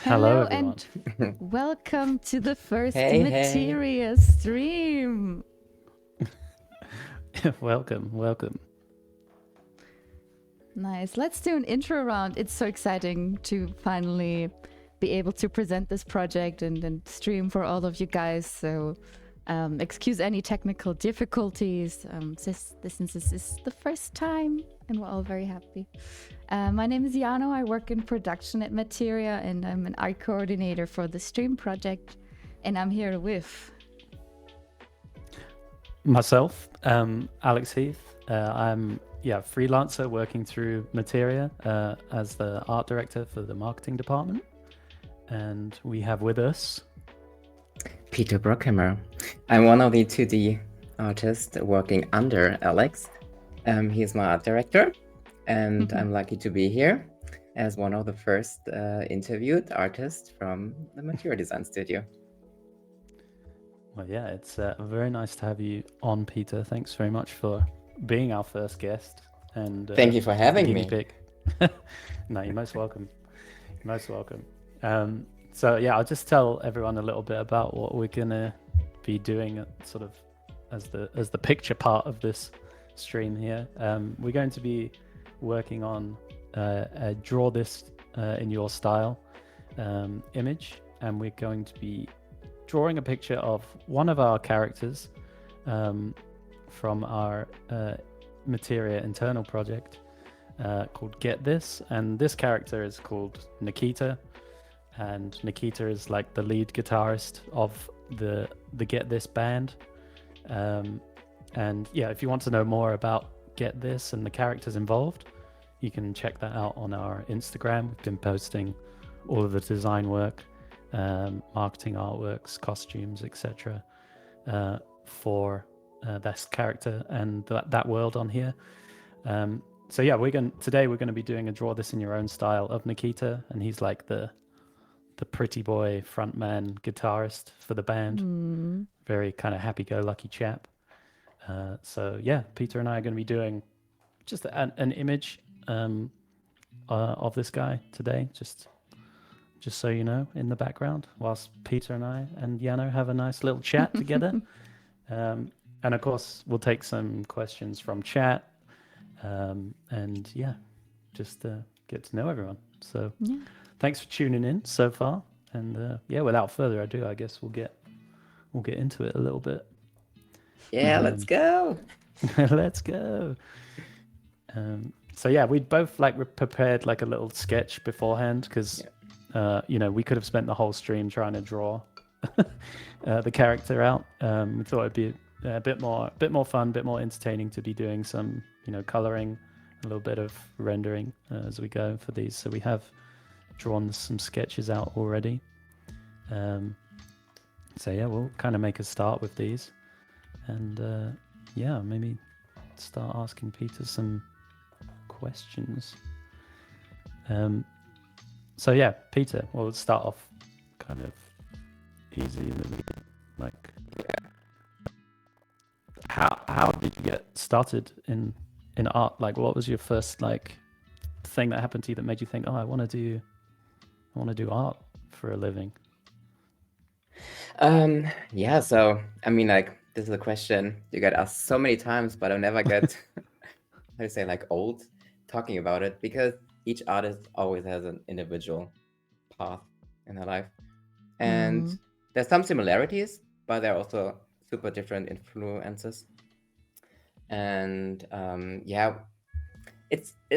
Hello, Hello everyone. and welcome to the first Hey, Materia stream. welcome. Nice. Let's do an intro round. It's so exciting to finally be able to present this project and stream for all of you guys. So excuse any technical difficulties. Since this is the first time and we're all very happy. My name is Jano. I work in production at Materia and I'm an art coordinator for the stream project. And I'm here with Myself, Alex Heath. I'm freelancer working through Materia as the art director for the marketing department. And we have with us Peter Brockhammer. I'm one of the 2D artists working under Alex. He's my art director, and I'm lucky to be here as one of the first interviewed artists from the Materia Design Studio. Well, yeah, it's very nice to have you on, Peter. Thanks very much for being our first guest. And thank you for having guinea me. pig. No, you're most welcome. You're most welcome. So yeah, I'll just tell everyone a little bit about what we're gonna be doing, sort of as the picture part of this stream here. We're going to be working on a draw this in your style image, and we're going to be drawing a picture of one of our characters from our Materia internal project called Get This, and this character is called Nikita, and Nikita is like the lead guitarist of the Get This band. And yeah, if you want to know more about Get This and the characters involved, you can check that out on our Instagram. We've been posting all of the design work, marketing artworks, costumes, etc. For this character and that world on here. So yeah, today we're going to be doing a draw this in your own style of Nikita, and he's like the pretty boy frontman guitarist for the band. Very kind of happy-go-lucky chap. So yeah, Peter and I are going to be doing just an image of this guy today, just so you know, in the background, whilst Peter and I and Jano have a nice little chat together. And of course, we'll take some questions from chat. And yeah, just get to know everyone. So thanks for tuning in so far. And yeah, without further ado, I guess we'll get into it a little bit. Yeah, let's go. Let's go. So yeah, we'd both prepared like a little sketch beforehand because you know, we could have spent the whole stream trying to draw the character out. We thought it'd be a bit more fun, a bit more entertaining to be doing some, you know, coloring, a little bit of rendering as we go for these. So we have drawn some sketches out already. So yeah, we'll kind of make a start with these, and yeah, maybe start asking Peter some questions. So yeah, Peter, we'll start off kind of easy in the beginning. Like, how did you get started in art? Like, what was your first like thing that happened to you that made you think, oh, I want to do art for a living? Yeah, so I mean, like, this is a question you get asked so many times, but I never get how to say, like, old talking about it, because each artist always has an individual path in their life, and there's some similarities, but there are also super different influences. And yeah,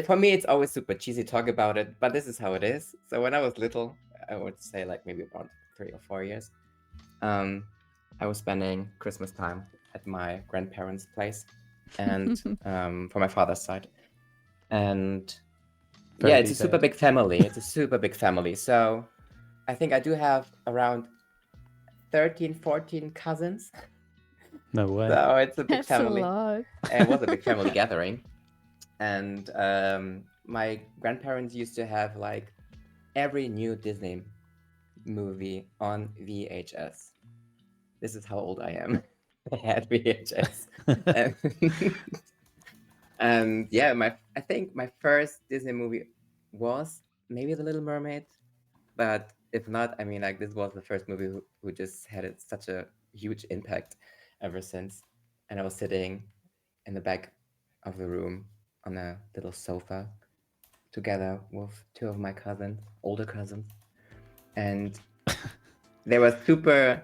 for me, it's always super cheesy to talk about it, but this is how it is. So when I was little, I would say like maybe around 3 or 4 years, I was spending Christmas time at my grandparents' place, and for my father's side. And Very yeah, it's detailed. a super big family. It's a super big family. So I think I do have around 13, 14 cousins. No way. So it's a big That's family. a lot. It was a big family gathering. And my grandparents used to have like every new Disney movie on VHS. This is how old I am. I had VHS. And yeah, I think my first Disney movie was maybe The Little Mermaid, but if not, I mean, like this was the first movie who just had such a huge impact ever since. And I was sitting in the back of the room on a little sofa together with two of my cousins, older cousins, and they were super.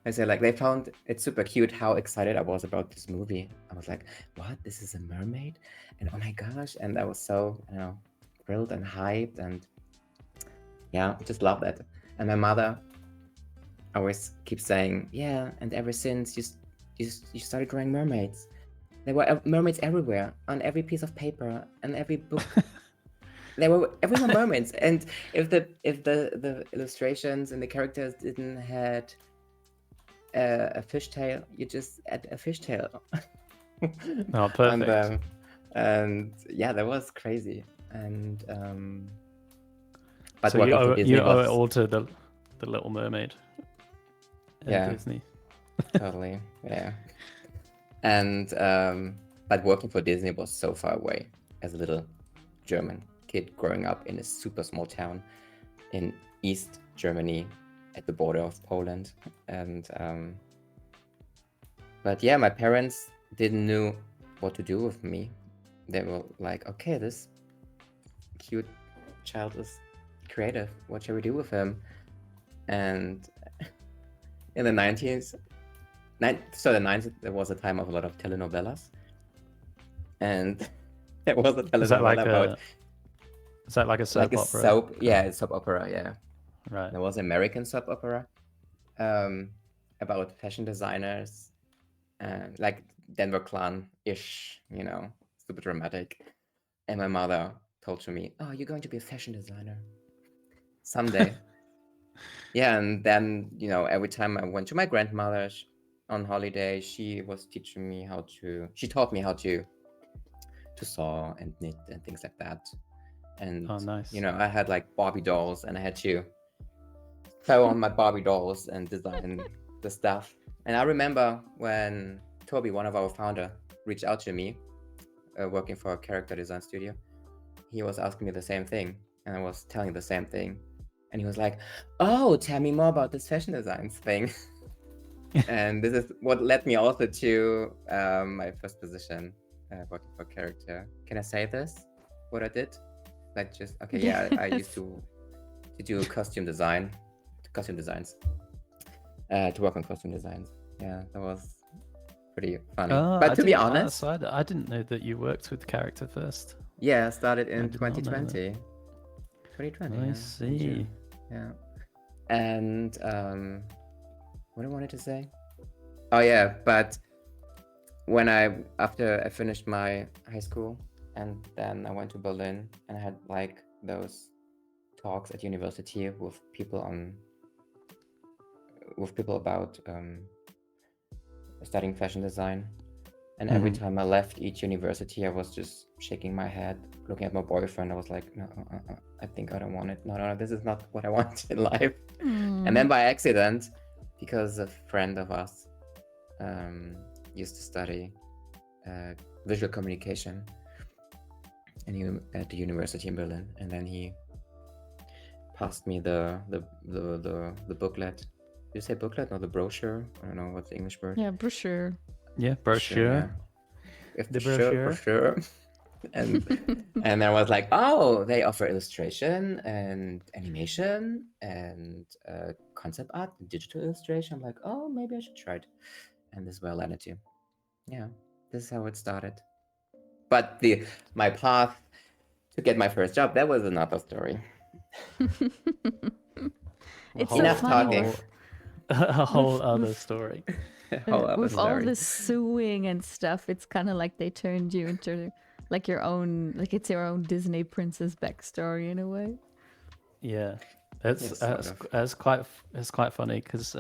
I say like they found it super cute how excited I was about this movie. I was like, "What? This is a mermaid?" And oh my gosh! And I was so thrilled and hyped, and yeah, just love that. And my mother always keeps saying, "Yeah," and ever since you started drawing mermaids, there were mermaids everywhere on every piece of paper and every book. There were everywhere mermaids, and if the illustrations and the characters didn't had a fishtail, you just add a fishtail. Oh, perfect. And yeah, that was crazy. And but So working for Disney you owe was it all to the Little Mermaid. And Yeah. Disney. totally, yeah. And but working for Disney was so far away as a little German kid growing up in a super small town in East Germany at the border of Poland. And but yeah, my parents didn't know what to do with me. They were like, okay, this cute child is creative. What shall we do with him? And in the 90s, the 90s, there was a time of a lot of telenovelas. And there was a telenovela Is that like about a is that like a soap like a opera? soap, yeah, soap opera, yeah. Right. There was an American soap opera about fashion designers, like Denver Clan-ish, super dramatic. And my mother told to me, "Oh, you're going to be a fashion designer someday." Yeah, and then every time I went to my grandmother on holiday, she was teaching me she taught me how to sew and knit and things like that. And Oh, nice. I had like Barbie dolls, and I had to sew on my Barbie dolls and design the stuff. And I remember when Toby, one of our founder, reached out to me, working for a character design studio. He was asking me the same thing, and I was telling the same thing. And he was like, "Oh, tell me more about this fashion designs thing." And this is what led me also to my first position, working for character. Can I say this? What I did? Like just okay, yeah. I used to do costume designs, to work on costume designs. Yeah, that was pretty funny. But to be honest, I didn't know that you worked with character first. yeah, I started in did not know 2020. 2020. I yeah, see. Yeah. And what I wanted to say? Oh yeah, but after I finished my high school, and then I went to Berlin, and I had like those talks at university with people about studying fashion design. And every time I left each university, I was just shaking my head, looking at my boyfriend. I was like, no, I think I don't want it. No, this is not what I want in life. And then by accident, because a friend of us used to study visual communication at the university in Berlin, and then he passed me the booklet. Do you say booklet or the brochure? I don't know what's the English word. Yeah, brochure. Yeah, brochure. Yeah. The brochure. And I was like, oh, they offer illustration and animation and concept art and digital illustration. I'm like, oh, maybe I should try it. And this is where I landed too. Yeah, this is how it started. But my path to get my first job, that was another story. It's Enough so funny. talking. A whole other story. With all this suing and stuff, it's kind of like they turned you into like your own, like it's your own Disney princess backstory in a way. Yeah, it's quite funny because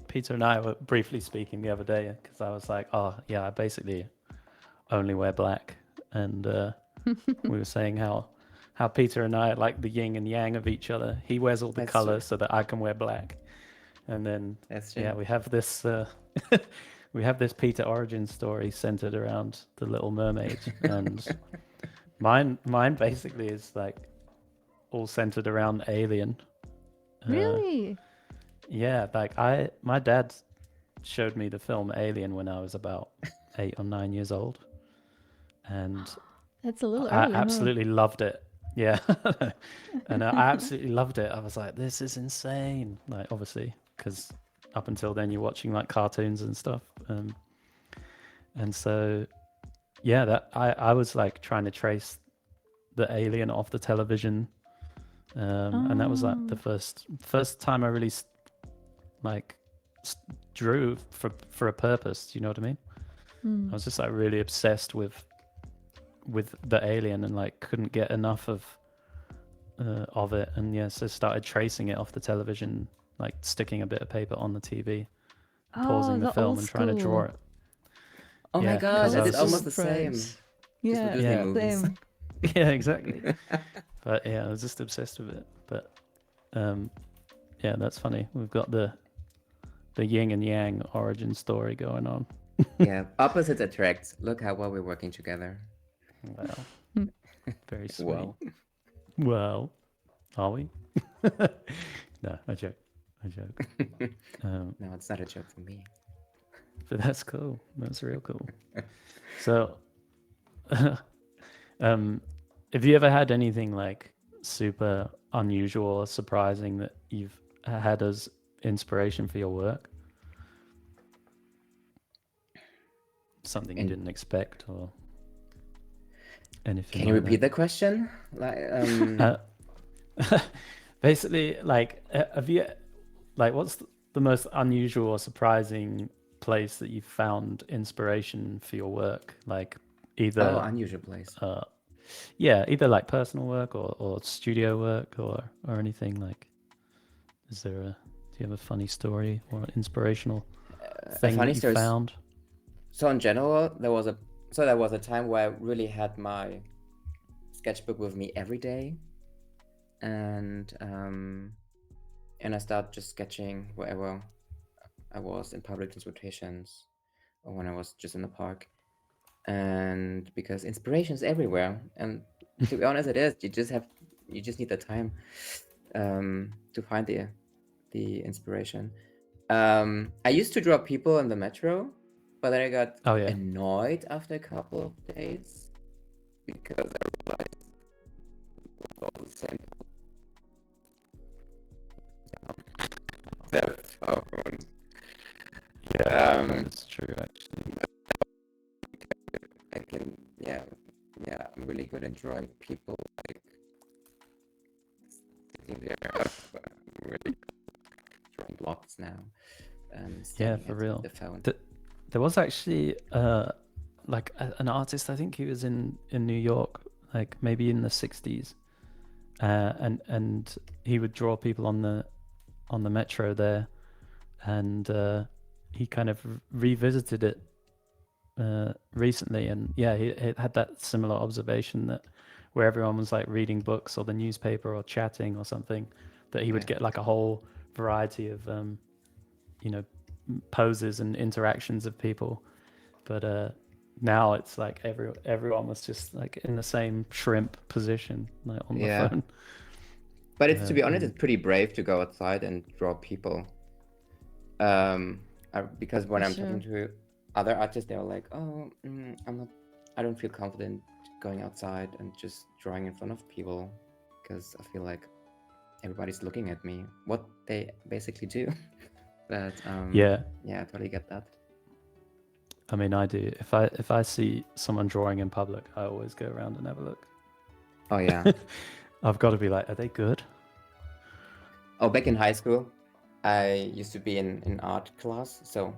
Peter and I were briefly speaking the other day because I was like, oh yeah, I basically only wear black, and we were saying how Peter and I are like the yin and yang of each other. He wears all the colors so that I can wear black. And then we have this we have this Peter origin story centered around the Little Mermaid, and mine basically is like all centered around Alien, Really? Yeah, like my dad showed me the film Alien when I was about 8 or 9 years old, and That's a little I early, huh? absolutely loved it. Yeah, and I absolutely loved it. I was like, this is insane. Like, obviously, because up until then you're watching like cartoons and stuff, and so yeah, that I was like trying to trace the alien off the television, and that was like the Oh. first time I really like drew for a purpose. You know what I mean? I was just like really obsessed with the alien and like couldn't get enough of it, and yeah, so started tracing it off the television, like sticking a bit of paper on the TV, pausing the the film old and trying to draw school. it. Oh my Yeah, god, because I I did was almost just the same. approach. Just with Yeah, Disney Yeah. movies. same. yeah, exactly. But yeah, I was just obsessed with it. But yeah, that's funny. We've got the yin and yang origin story going on. Yeah, opposites attract. Look how well we're working together. Well, very sweet. Well, Well, are we? No, I joke. no, it's not a joke for me. But that's cool. That's real cool. So, have you ever had anything like super unusual or surprising that you've had as inspiration for your work? Something you And didn't expect or anything can you like repeat the question? Like, that? Basically, like, have you, like, what's the most unusual or surprising place that you found inspiration for your work? Like, either unusual place. yeah, either like personal work or studio work or anything. Like, is there do you have a funny story or inspirational thing funny that you story is- found? So in general, there was a time where I really had my sketchbook with me every day, and I started just sketching wherever I was in public transportations or when I was just in the park. And because inspiration is everywhere, and to be honest, it is. You just need the time to find the inspiration. I used to draw people in the metro, but then I got Oh yeah, annoyed after a couple of days because I realized it was all the same. Their phone. yeah, that's true actually. I can, yeah, I'm really good at drawing people like sitting there. I'm really good at drawing blocks now. Yeah, Staring for at real. the phone. There was actually like an artist. I think he was in New York, like maybe in the 60s, and he would draw people on the metro there, and he kind of revisited it recently, and yeah, he had that similar observation that where everyone was like reading books or the newspaper or chatting or something, that he would Yeah. get like a whole variety of poses and interactions of people, but now it's like everyone was just like in the same shrimp position, like on the Yeah. phone. But it's, to be honest, and it's pretty brave to go outside and draw people. Because when For I'm sure. talking to other artists, they're like, "Oh, I don't feel confident going outside and just drawing in front of people because I feel like everybody's looking at me." What they basically do. But yeah, I totally get that. I mean, I do. If I see someone drawing in public, I always go around and have a look. Oh yeah. I've got to be like, are they good? Oh, back in high school, I used to be in art class. So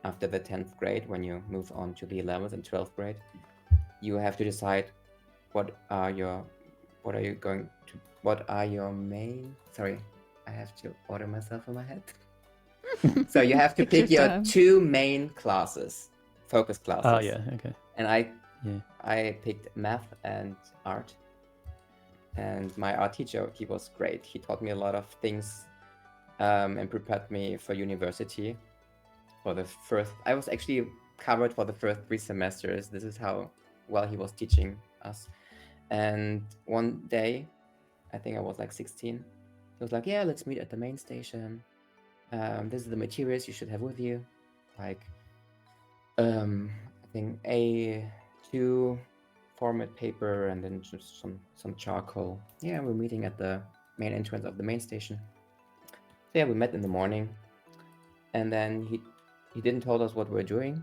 after the 10th grade, when you move on to the 11th and 12th grade, you have to decide what are your main. Sorry, I have to order myself in my head. So you have to Take your pick your time. 2 main classes, focus classes. Oh yeah, okay. And Yeah. I picked math and art. And my art teacher, he was great. He taught me a lot of things and prepared me for university. I was actually covered for the first 3 semesters. This is how well he was teaching us. And one day, I think I was like 16, He was like, yeah, let's meet at the main station. This is the materials you should have with you, like I think A2 format paper and then just some charcoal. Yeah, we're meeting at the main entrance of the main station. So yeah, we met in the morning, and then he didn't told us what we're doing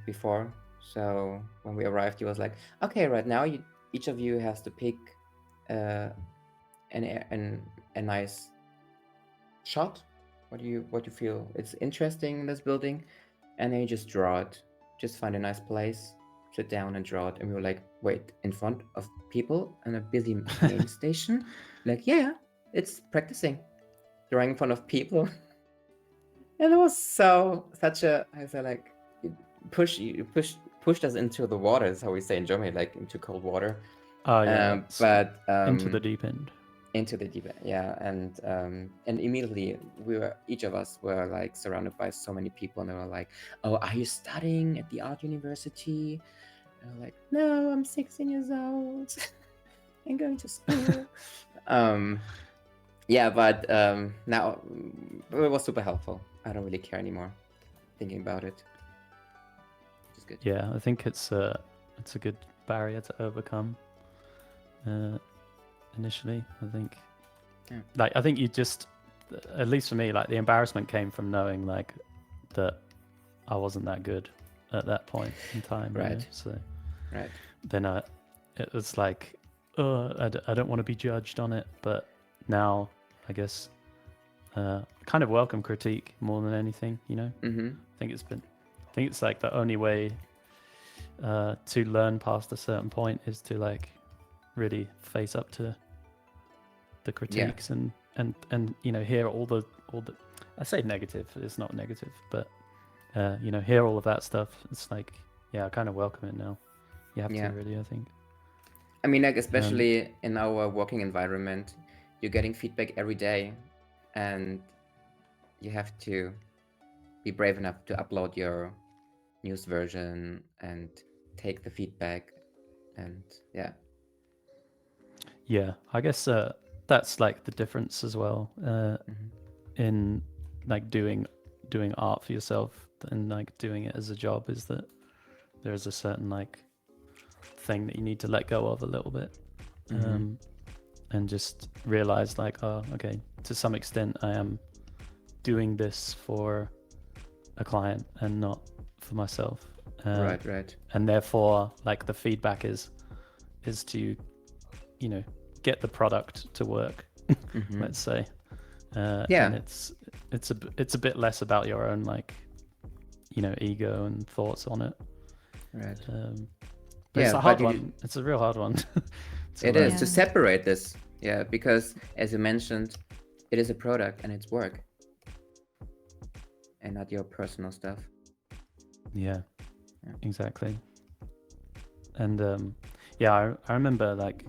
before. So when we arrived, he was like, okay, right now each of you has to pick a nice shot. What you feel it's interesting in this building, and then you just draw it. Just find a nice place, sit down and draw it. And we were like, wait, in front of people in a busy main station? Like, yeah, it's practicing drawing in front of people. And it was such a, I said, like, pushed us into the water, is how we say in Germany, like into cold water. Oh yeah, But into the deep end. Into the deep end, yeah. And immediately each of us were like surrounded by so many people, and they were like, oh, are you studying at the art university? And I'm like, no, I'm 16 years old. I'm going to school. Yeah, but now it was super helpful. I don't really care anymore thinking about it. Which is good. Yeah, I think it's a good barrier to overcome. Initially, I think, like, I think you just, at least for me, like the embarrassment came from knowing like that I wasn't that good at that point in time. Right. You know? So Right. then it was like, oh, I don't want to be judged on it. But now I guess kind of welcome critique more than anything, you know. Mm-hmm. I think it's like the only way to learn past a certain point is to like really face up to the critiques and you know, hear all the I say negative, it's not negative, but you know, hear all of that stuff. It's like, yeah, I kind of welcome it now. You have to really, I think. I mean, like, especially in our working environment, you're getting feedback every day, and you have to be brave enough to upload your news version and take the feedback. And yeah, I guess that's like the difference as well in like doing art for yourself and like doing it as a job, is that there's a certain like thing that you need to let go of a little bit and just realize like, oh, okay, to some extent I am doing this for a client and not for myself. Right. And therefore, like, the feedback is to, you know, get the product to work. Let's say. And it's a bit less about your own, like, you know, ego and thoughts on it. Right. But it's a hard one. It's a real hard one. It is to separate this. Yeah, because as you mentioned, it is a product and it's work, and not your personal stuff. Yeah. Exactly. And I remember like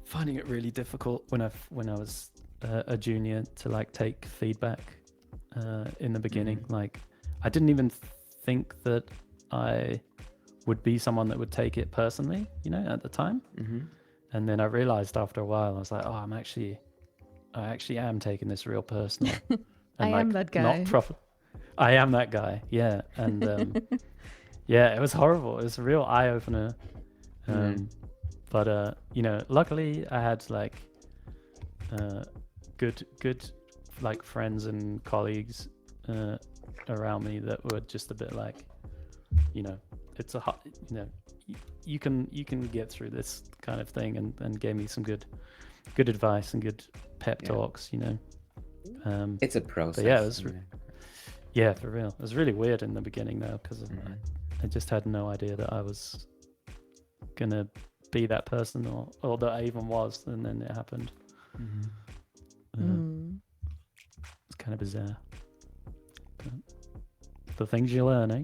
finding it really difficult when I was a junior to like take feedback in the beginning. Like, I didn't even think that I would be someone that would take it personally, you know, at the time. And then I realized after a while, I was like, oh, I actually am taking this real personal. And I am that guy. I am that guy. Yeah. And yeah, it was horrible. It was a real eye opener. But you know, luckily I had like good like friends and colleagues around me that were just a bit like, you know, it's a hot, you know, you can get through this kind of thing, and gave me some good advice and good pep talks, you know. It's a process. But yeah, it was yeah, for real. It was really weird in the beginning though, because I just had no idea that I was gonna be that person, or that I even was, and then it happened. It's kind of bizarre. But the things you learn, eh?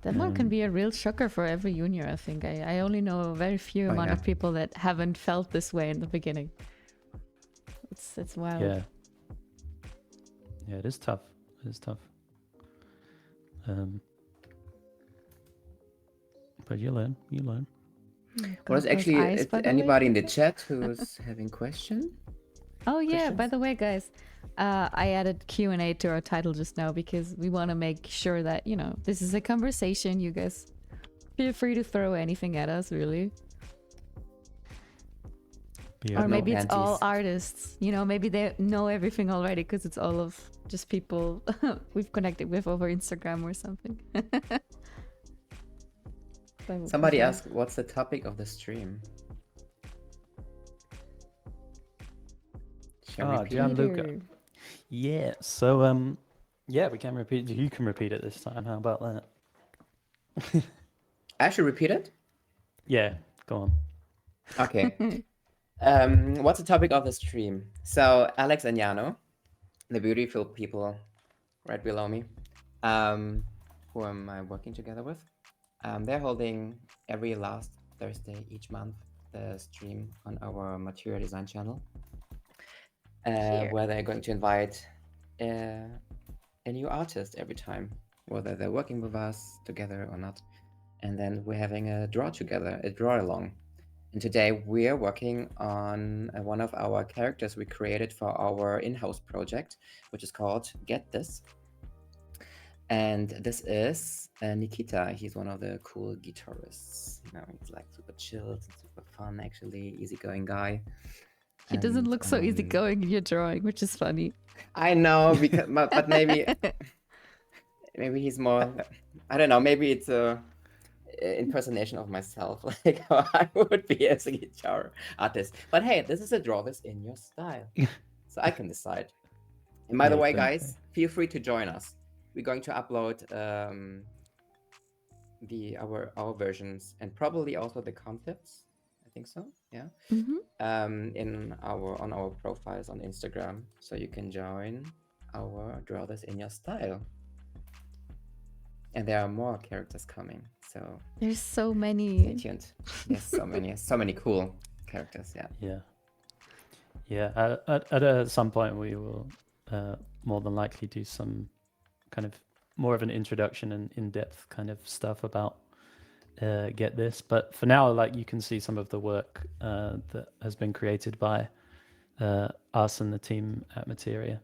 That one can be a real shocker for every junior, I think. I only know a very few amount of people that haven't felt this way in the beginning. It's wild. Yeah, it is tough. It is tough. But you learn. Well, it's Got those actually eyes, by the way. anybody in the chat who's having question? Oh yeah, by questions? the way, guys, I added Q&A to our title just now because we want to make sure that, you know, this is a conversation. You guys feel free to throw anything at us, really. Yeah, Or no maybe it's all panties. artists, you know, maybe they know everything already because it's all of just people we've connected with over Instagram or something. That would be Somebody fun. asked, what's the topic of the stream? Shall we repeat? Gianluca. Peter. Yeah. So yeah, we can repeat. You can repeat it this time. How about that? I should repeat it? Yeah. Go on. Okay. What's the topic of the stream? So Alex and Jano, the beautiful people right below me, who am I working together with? They're holding every last Thursday each month the stream on our Materia design channel, where they're going to invite a new artist every time, whether they're working with us together or not. And then we're having a draw together, a draw along. And today we're working on one of our characters we created for our in-house project, which is called Get This. And this is Nikita. He's one of the cool guitarists. You know, he's like super chilled, super fun, actually, easygoing guy. He doesn't And, look so easygoing in your drawing, which is funny. I know, because but maybe he's more. I don't know. Maybe it's a impersonation of myself, like how I would be as a guitar artist. But hey, this is a draw this in your style, so I can decide. And by the Yeah, way, exactly. guys, feel free to join us. We're going to upload our versions and probably also the concepts. I think so. Yeah. On our profiles on Instagram, so you can join our draw this in your style. And there are more characters coming, so There's so stay many. tuned. Yes, so many cool characters. Yeah. Yeah. At some point, we will more than likely do some kind of more of an introduction and in-depth kind of stuff about Get This. But for now, like, you can see some of the work that has been created by us and the team at Materia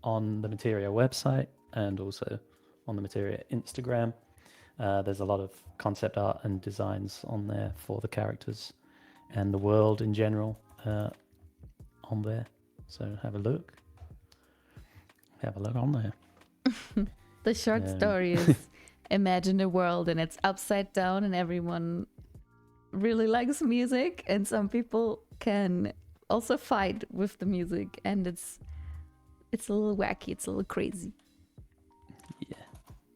on the Materia website and also on the Materia Instagram. There's a lot of concept art and designs on there for the characters and the world in general on there. So have a look. Have a look on there. The short story is imagine a world and it's upside down and everyone really likes music and some people can also fight with the music and it's a little wacky, it's a little crazy. Yeah,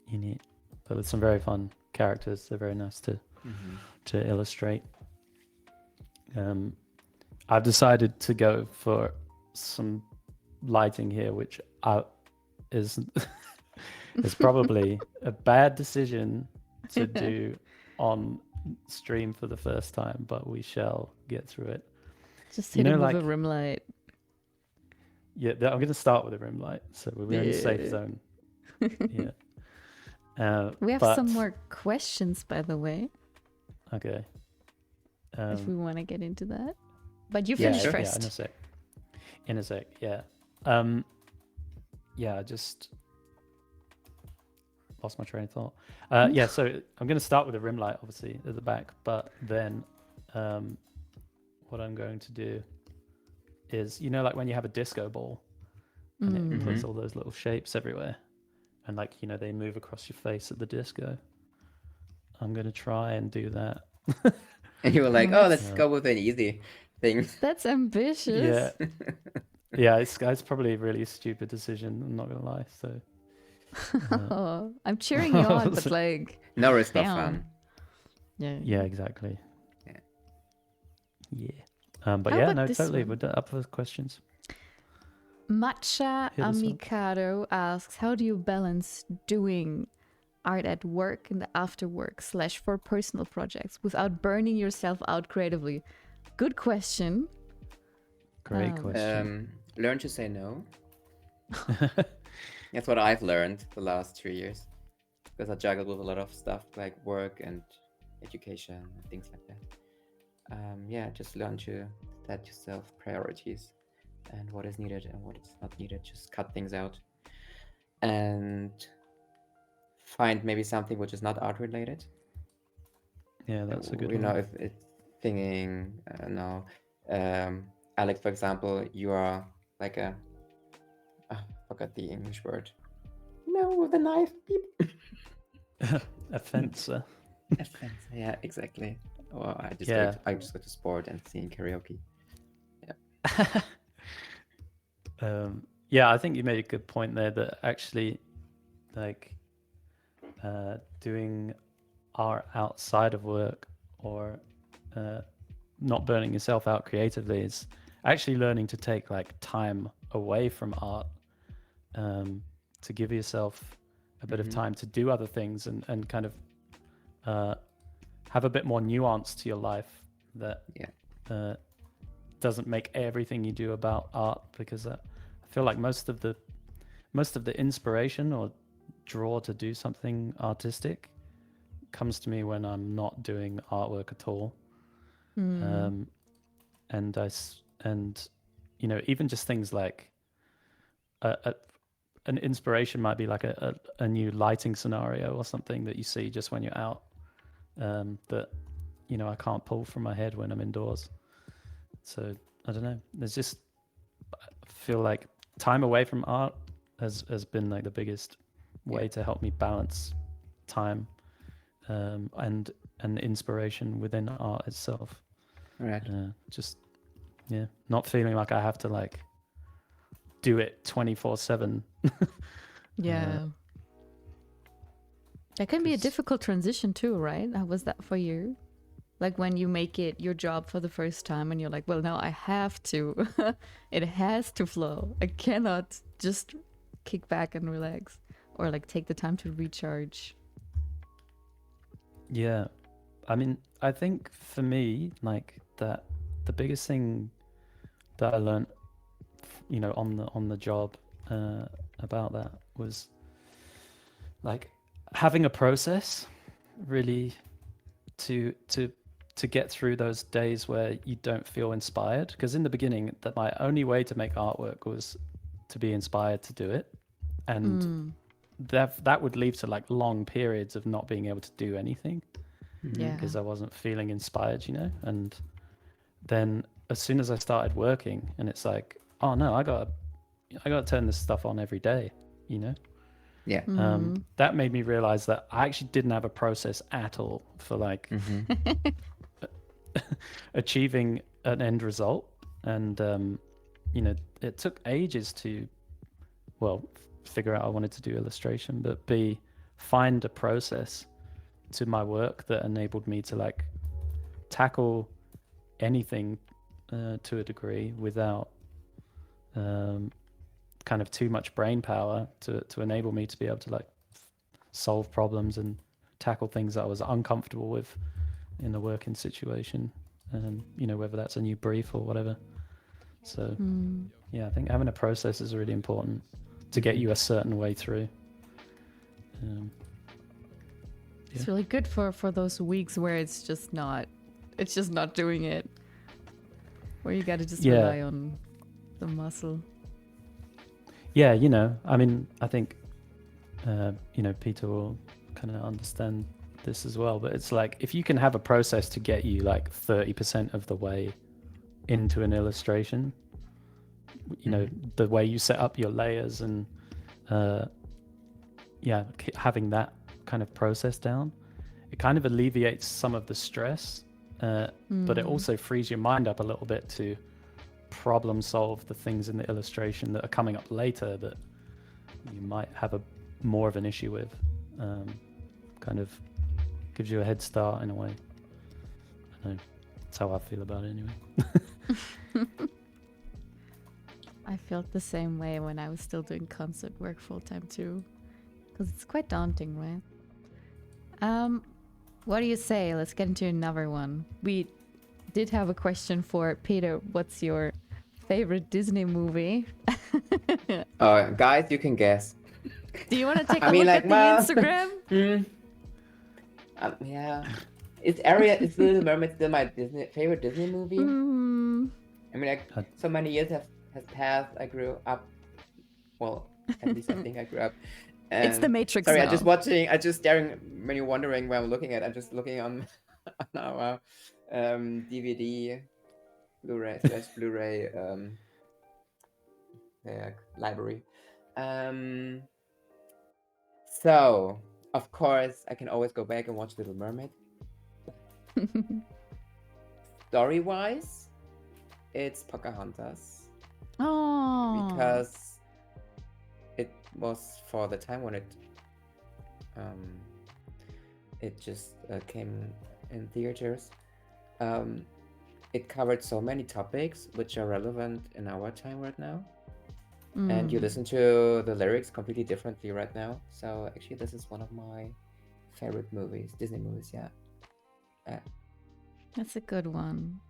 you need, but with some very fun characters. They're very nice to illustrate. I've decided to go for some lighting here, which is probably a bad decision to do on stream for the first time, but we shall get through it. Just hit it with like, a rim light. Yeah, I'm going to start with a rim light, so we're in a safe zone. Yeah. We have some more questions, by the way. Okay. If we want to get into that, but you finish first. Yeah, in a sec. Yeah. Yeah, I just lost my train of thought. Yeah, so I'm going to start with a rim light, obviously, at the back, but then what I'm going to do is, you know, like when you have a disco ball and it puts all those little shapes everywhere and, like, you know, they move across your face at the disco. I'm going to try and do that. And you were like, oh, let's go with an easy thing. That's ambitious. Yeah. Yeah, it's probably a really stupid decision, I'm not going to lie. So I'm cheering you on, but like... No risk, no fun. Yeah, exactly. Yeah. But How yeah, about no, this totally. one? We're up for questions. Matcha Hit us up. Amicado asks, how do you balance doing art at work and the after work / for personal projects without burning yourself out creatively? Good question. Great question. Learn to say no. That's what I've learned the last 3 years, because I juggled with a lot of stuff like work and education and things like that. yeah, just learn to set yourself priorities and what is needed and what is not needed. Just cut things out and find maybe something which is not art related. Yeah, that's a good You one. know, if it's thinking, no, Alex, for example, you are like a, I forgot the English word. No, with a knife, beep. A fencer. A fence. Yeah, exactly. Or I just Yeah. go to sport and sing karaoke. Yeah, I think you made a good point there that actually, like, doing art outside of work or not burning yourself out creatively is actually learning to take like time away from art, to give yourself a bit of time to do other things and kind of have a bit more nuance to your life that doesn't make everything you do about art, because I feel like most of the inspiration or draw to do something artistic comes to me when I'm not doing artwork at all. And you know, even just things like an inspiration might be like a new lighting scenario or something that you see just when you're out, that, you know, I can't pull from my head when I'm indoors. So I don't know, there's just, I feel like time away from art has been like the biggest way to help me balance time and inspiration within art itself. Right. Just not feeling like I have to like do it 24/7. Yeah. That can be a 'cause- difficult transition too, right? How was that for you? Like when you make it your job for the first time and you're like, well, now I have to. It has to flow. I cannot just kick back and relax or like take the time to recharge. Yeah. I mean, I think for me, like that, the biggest thing that I learned, you know, on the job about that was like having a process really to get through those days where you don't feel inspired. Because in the beginning, that my only way to make artwork was to be inspired to do it, and that would lead to like long periods of not being able to do anything Yeah. because I wasn't feeling inspired, you know. And then as soon as I started working, and it's like, oh no, I gotta turn this stuff on every day, you know. Yeah. That made me realize that I actually didn't have a process at all for like achieving an end result. And you know, it took ages to, well, figure out I wanted to do illustration, but B, find a process to my work that enabled me to like tackle anything to a degree without kind of too much brain power to enable me to be able to like solve problems and tackle things that I was uncomfortable with in the working situation, you know, whether that's a new brief or whatever. So yeah, I think having a process is really important to get you a certain way through. It's really good for those weeks where it's just not doing it. Where you gotta just rely on the muscle. Yeah, you know, I mean, I think, you know, Peter will kind of understand this as well, but it's like, if you can have a process to get you like 30% of the way into an illustration, you know, the way you set up your layers and, having that kind of process down, it kind of alleviates some of the stress, but it also frees your mind up a little bit to problem solve the things in the illustration that are coming up later that you might have more of an issue with. Kind of gives you a head start in a way. I don't know. That's how I feel about it anyway. I felt the same way when I was still doing concert work full time too, because it's quite daunting, right? What do you say? Let's get into another one. We did have a question for Peter. What's your favorite Disney movie? Guys, you can guess. Do you want to take a I mean, look like, at the Instagram? Yeah. Is The Little Mermaid still my favorite Disney movie? Mm, I mean, like, so many years has passed. I grew up. Well, at least I think I grew up. it's the Matrix Sorry, now. I'm just staring when you're wondering where I'm looking at. I'm just looking on our DVD, Blu-ray library. So, of course, I can always go back and watch Little Mermaid. Story-wise, it's Pocahontas. Oh. Because it was for the time when it just came in theaters. It covered so many topics which are relevant in our time right now. And you listen to the lyrics completely differently right now. So actually, this is one of my favorite movies, Disney movies. Yeah. That's a good one.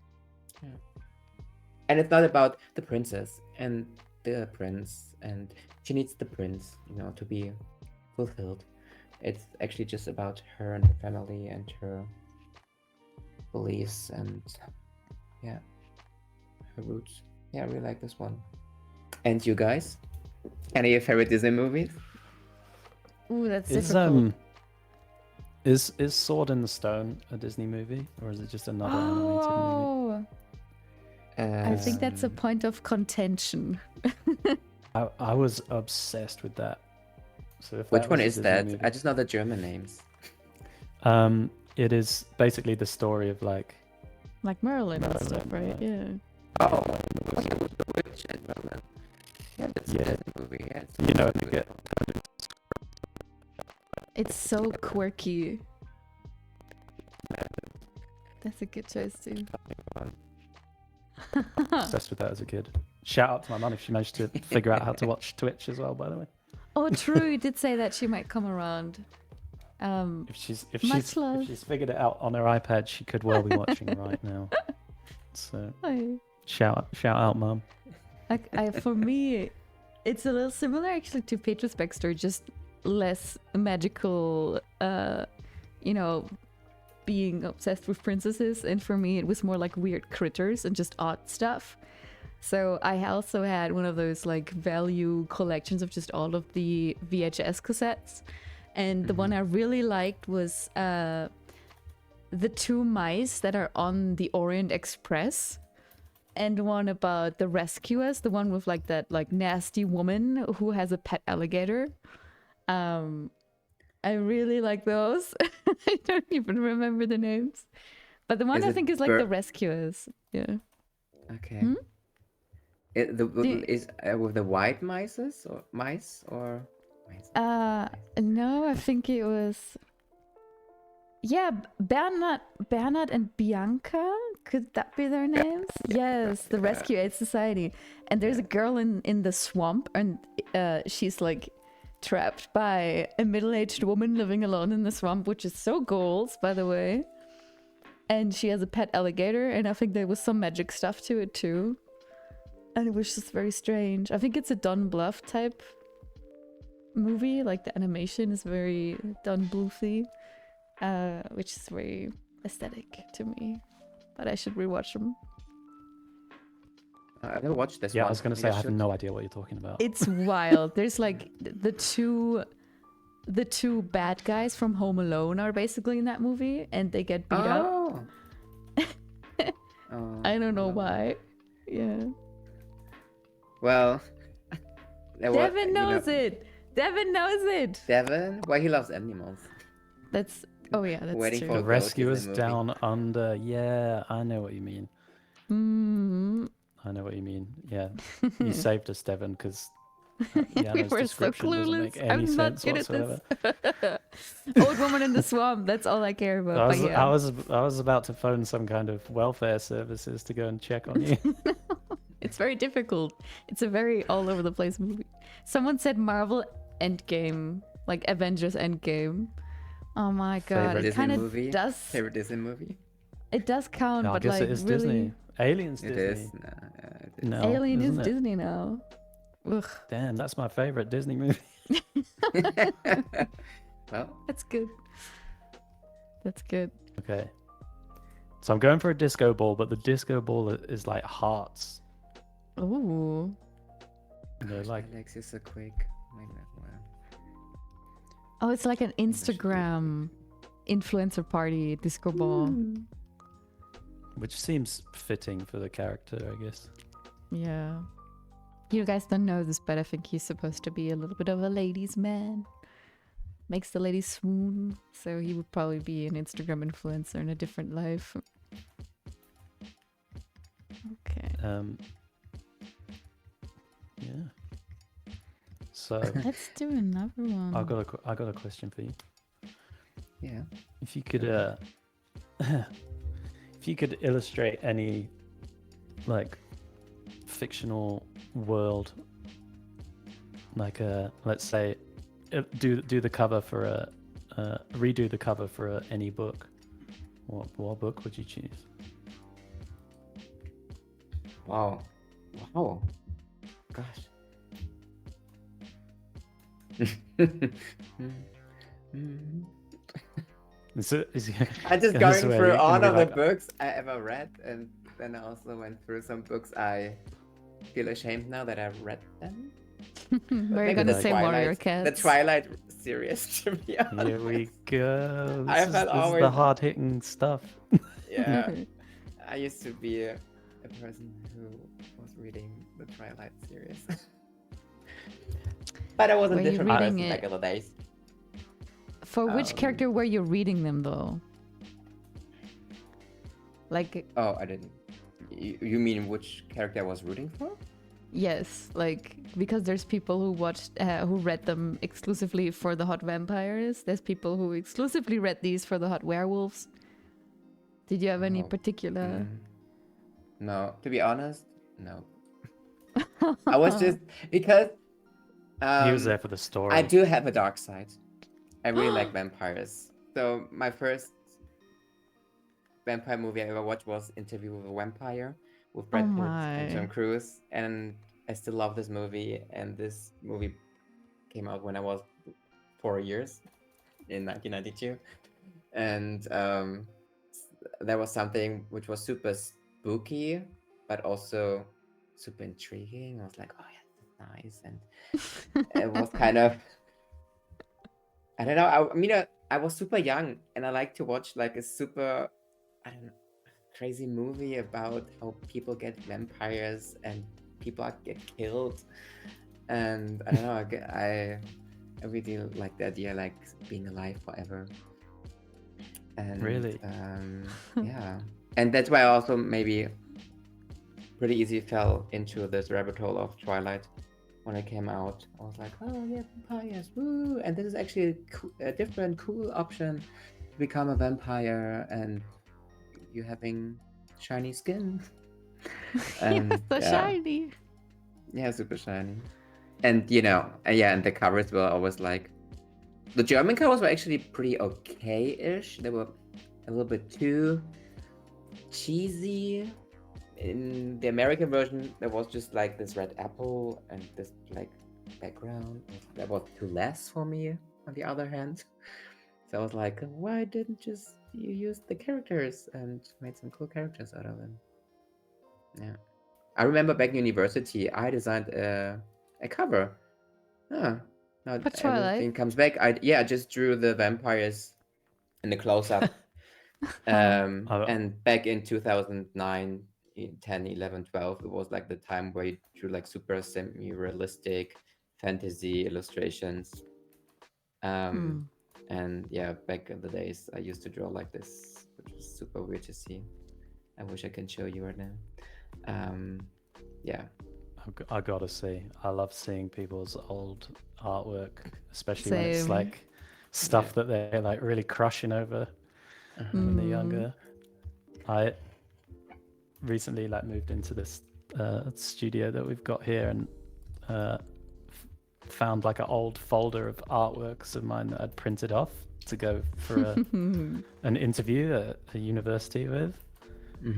Yeah. And it's not about the princess and the prince, and she needs the prince, to be fulfilled. It's actually just about her and her family and her beliefs and her roots. Yeah, I really like this one. And you guys? Any of your favorite Disney movies? Ooh, that's difficult. Is Sword in the Stone a Disney movie, or is it just another animated movie? I think that's a point of contention. I was obsessed with that. So if Which that one was a is Disney that? movie- I just know the German names. It is basically the story of like Merlin and stuff, right? Yeah. Oh, the Witch and Merlin. Yeah, that's a Disney movie. Yeah, you get It's so quirky. That's a good choice too. obsessed with that as a kid. Shout out to my mum if she managed to figure out how to watch Twitch as well. By the way, Oh, true. You did say that she might come around. if she's love. figured it out on her iPad, she could well be watching right now. So shout out, mum. For me, it's a little similar actually to Petra's backstory, just less magical, being obsessed with princesses. And for me, it was more like weird critters and just odd stuff. So I also had one of those like value collections of just all of the VHS cassettes. And the one I really liked was the two mice that are on the Orient Express. And one about the rescuers, the one with like that like nasty woman who has a pet alligator. I really like those. I don't even remember the names. But the one Is I it think is like the rescuers. Yeah. Okay. Is with the white mice or mice or mice? No, I think it was. Yeah, Bernard and Bianca. Could that be their names? Yes, the Rescue Aid Society. And there's a girl in the swamp, and she's like trapped by a middle-aged woman living alone in the swamp, which is so goals, by the way. And she has a pet alligator, and I think there was some magic stuff to it too. And it was just very strange. I think it's a Don Bluth type movie. Like the animation is very Don Bluethy, which is very aesthetic to me. But I should rewatch them. I've never watched this one. Yeah, I was going to say I have no idea what you're talking about. It's wild. There's like the two bad guys from Home Alone are basically in that movie, and they get beat up. I don't know why. Yeah. Well, Devin knows it. Devin knows it. Devin? Why he loves animals. That's Waiting true. for The Rescuers Down Under. Yeah, I know what you mean. I know what you mean. Yeah, you saved us, Devin, because we were so clueless. I'm not good whatsoever. at this. Old woman in the swamp. That's all I care about. I was about to phone some kind of welfare services to go and check on you. It's very difficult. It's a very all over the place movie. Someone said Marvel Endgame, like Avengers Endgame. Oh my god! Favorite It kind of does. Favorite Disney movie? It does count, I but guess like it is really, Disney. Aliens It Disney. is. No, Alien is isn't it? Disney now. Ugh. Damn, that's my favorite Disney movie. Well, That's good. That's good. Okay, So I'm going for a disco ball, but the disco ball is like hearts. Ooh. You know, like Alex is so quick. Like that. Wow. Oh, it's like an Maybe I should do it. Instagram influencer party disco ball. which seems fitting for the character, I guess. Yeah. You guys don't know this, but I think he's supposed to be a little bit of a ladies' man. Makes the ladies swoon. So he would probably be an Instagram influencer in a different life. Okay. Yeah. So Let's do another one. I got a question for you. Yeah. If you could if you could illustrate any like fictional world, like let's say do the cover for redo the cover for any book, what book would you choose? Wow. Gosh. I'm just going through all of the books I ever read, and then I also went through some books I feel ashamed now that I've read them. Were you gonna say Warrior Cats? The Twilight series, to be honest. Here we go. I This felt is always the hard-hitting stuff. Yeah. I used to be a person who was reading the Twilight series. But I was a Were you different reading person it? back in the days. For which character were you reading them though? Like, Oh, I didn't. You mean which character I was rooting for? yes, like because there's people who watched, who read them exclusively for the hot vampires. There's people who exclusively read these for the hot werewolves. Did you have any Oh, particular? No, to be honest, no. I was just because He was there for the story. I do have a dark side. I really like vampires. So my first vampire movie I ever watched was Interview with a Vampire with Brad Pitt and Tom Cruise, and I still love this movie. And this movie came out when I was 4 years in 1992, and there was something which was super spooky, but also super intriguing. I was like, oh yeah, that's nice, and it was kind of, I don't know. I mean, I was super young, and I like to watch like a super, I don't know, crazy movie about how people get vampires and people get killed, and I don't know. I really like the idea, like being alive forever. And Really? yeah, and that's why I also maybe pretty easy fell into this rabbit hole of Twilight when it came out. I was like, oh yeah, vampires, woo! And this is actually a different, cool option to become a vampire, and you having shiny skin. And, So shiny. Yeah, super shiny. And and the covers were always like, the German covers were actually pretty okay-ish. They were a little bit too cheesy. In the American version, there was just like this red apple and this like background. That was too less for me, on the other hand. So I was like, why didn't just you use the characters and made some cool characters out of them? Yeah. I remember back in university, I designed a cover. Now For Twilight? everything comes back. I just drew the vampires in the close-up. And back in 2009, 10, 11, 12, it was like the time where you drew like super semi-realistic fantasy illustrations. And yeah, back in the days, I used to draw like this, which was super weird to see. I wish I can show you right now. Yeah. I gotta say, I love seeing people's old artwork, especially when it's Same. like stuff that they're like really crushing over when they're younger. I recently like moved into this studio that we've got here, and found like an old folder of artworks of mine that I'd printed off to go for an interview at a university with.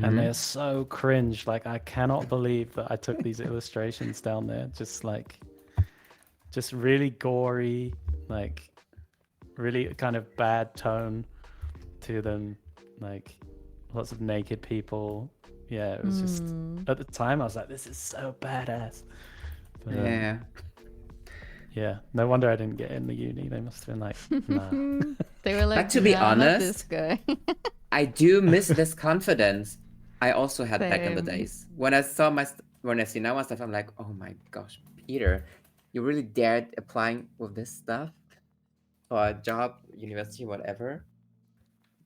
And they're so cringe. Like, I cannot believe that I took these illustrations down there. Just really gory, like really kind of bad tone to them. Like lots of naked people. Yeah, it was just at the time I was like, this is so badass. But, Yeah. yeah, no wonder I didn't get in the uni. They must have been like, nah. They were like, But to be nah, not this honest, guy. I do miss this confidence I also had back in the Same. days. When I see now my stuff, I'm like, oh my gosh, Peter, you really dared applying with this stuff for a job, university, whatever.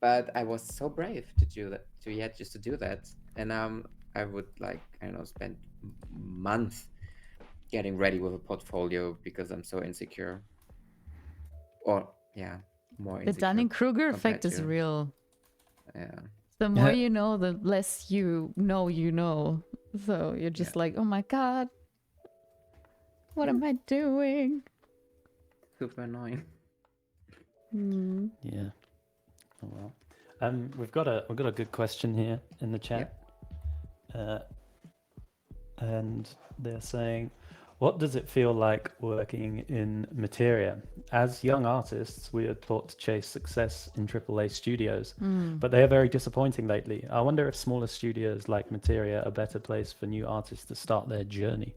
But I was so brave to do that, just to do that. And I would like, I don't know, spend months getting ready with a portfolio because I'm so insecure. Or yeah, more The insecure. Dunning-Kruger compared effect is to- real. Yeah. The more you know, the less you know you know. So you're just like, oh my god, what am I doing? Super annoying. Yeah. Oh well. We've got a good question here in the chat. And they're saying, what does it feel like working in Materia? As young artists, we are taught to chase success in AAA studios, but they are very disappointing lately. I wonder if smaller studios like Materia are a better place for new artists to start their journey.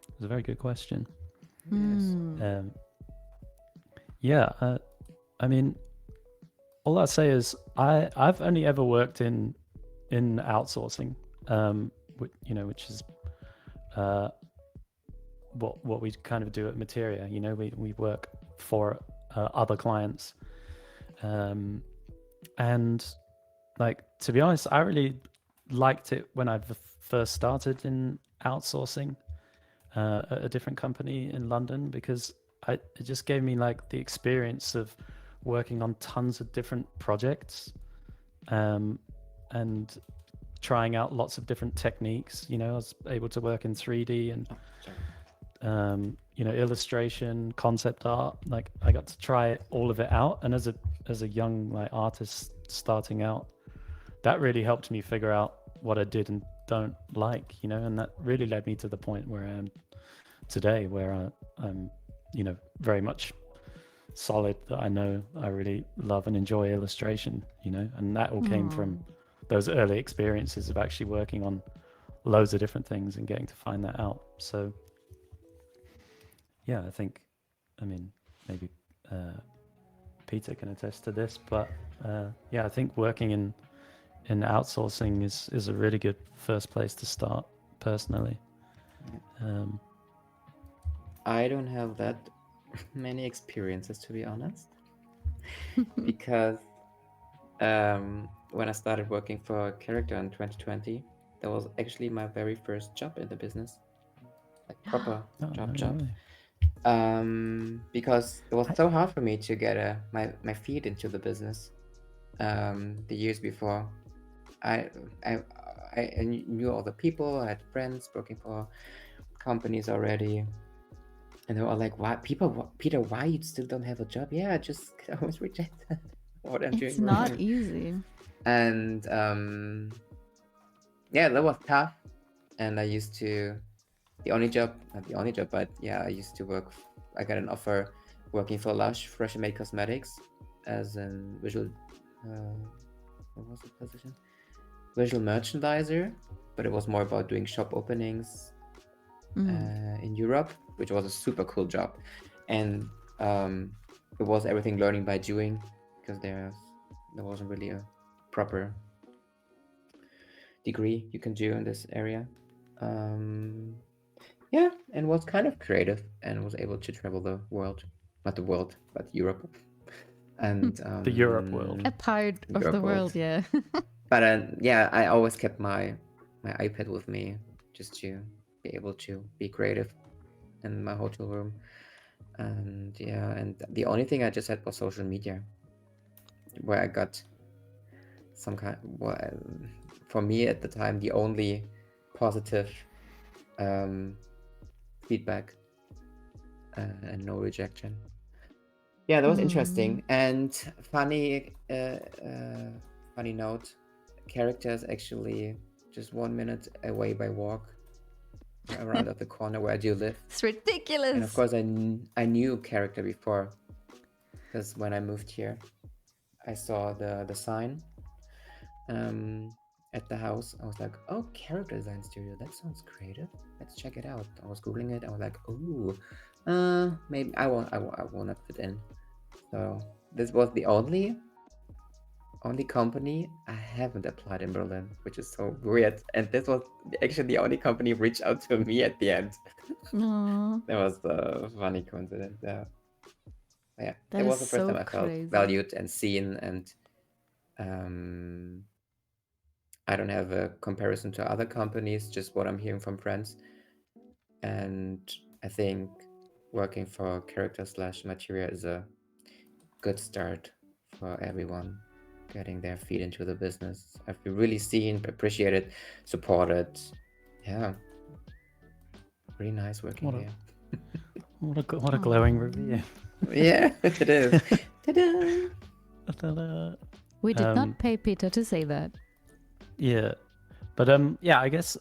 It's a very good question. Yes. Yeah, I mean, all I say is I've only ever worked in outsourcing, which is what we kind of do at Materia. You know, we work for other clients, and like, to be honest, I really liked it when I first started in outsourcing at a different company in London, because it just gave me like the experience of working on tons of different projects, and trying out lots of different techniques. You know, I was able to work in 3D and illustration, concept art. Like, I got to try all of it out, and as a young like artist starting out, that really helped me figure out what I did and don't like, and that really led me to the point where I am today, where I'm very much solid, that I know I really love and enjoy illustration, and that all came from those early experiences of actually working on loads of different things and getting to find that out. So yeah, I mean, maybe Peter can attest to this, but yeah, I think working in outsourcing is a really good first place to start, personally. I don't have that many experiences, to be honest, because when I started working for a character in 2020, that was actually my very first job in the business, like proper job. Really? Because it was so hard for me to get my feet into the business. The years before, I knew all the people. I had friends working for companies already, and they were all like, "Why, Peter? Why you still don't have a job?" Yeah, I just always rejected what I'm doing. It's not easy. And yeah, that was tough. And I used to, not the only job, but yeah, I used to work. I got an offer working for Lush Fresh Made Cosmetics as a visual. What was the position? Visual merchandiser, but it was more about doing shop openings in Europe, which was a super cool job. And it was everything learning by doing, because there wasn't really a proper degree you can do in this area. Yeah, and was kind of creative and was able to travel the world, not the world, but Europe. And the Europe world. A part of the world, yeah. But yeah, I always kept my iPad with me, just to be able to be creative in my hotel room. And yeah, and the only thing I just had was social media, where I got some kind, for me at the time, the only positive feedback and no rejection. Yeah, that was interesting. And funny note, characters actually just 1 minute away by walk around at the corner where I do live. It's ridiculous. And of course, I knew character before, because when I moved here, I saw the sign at the house. I was like, oh, character design studio. That sounds creative. Let's check it out. I was googling it. I was like, ooh, maybe I will not fit in. So this was the only company I haven't applied in Berlin, which is so weird. And this was actually the only company reached out to me at the end. Aw, That was a funny coincidence. Yeah. Yeah. that It is was the first so time I felt crazy. valued and seen, and um, I don't have a comparison to other companies, just what I'm hearing from friends. And I think working for character / Materia is a good start for everyone getting their feet into the business. I feel really seen, appreciated, supported. Yeah, really nice working What a here. what a glowing review. Yeah, it is. Ta-da! Ta-da. We did not pay Peter to say that. Yeah, but yeah, I guess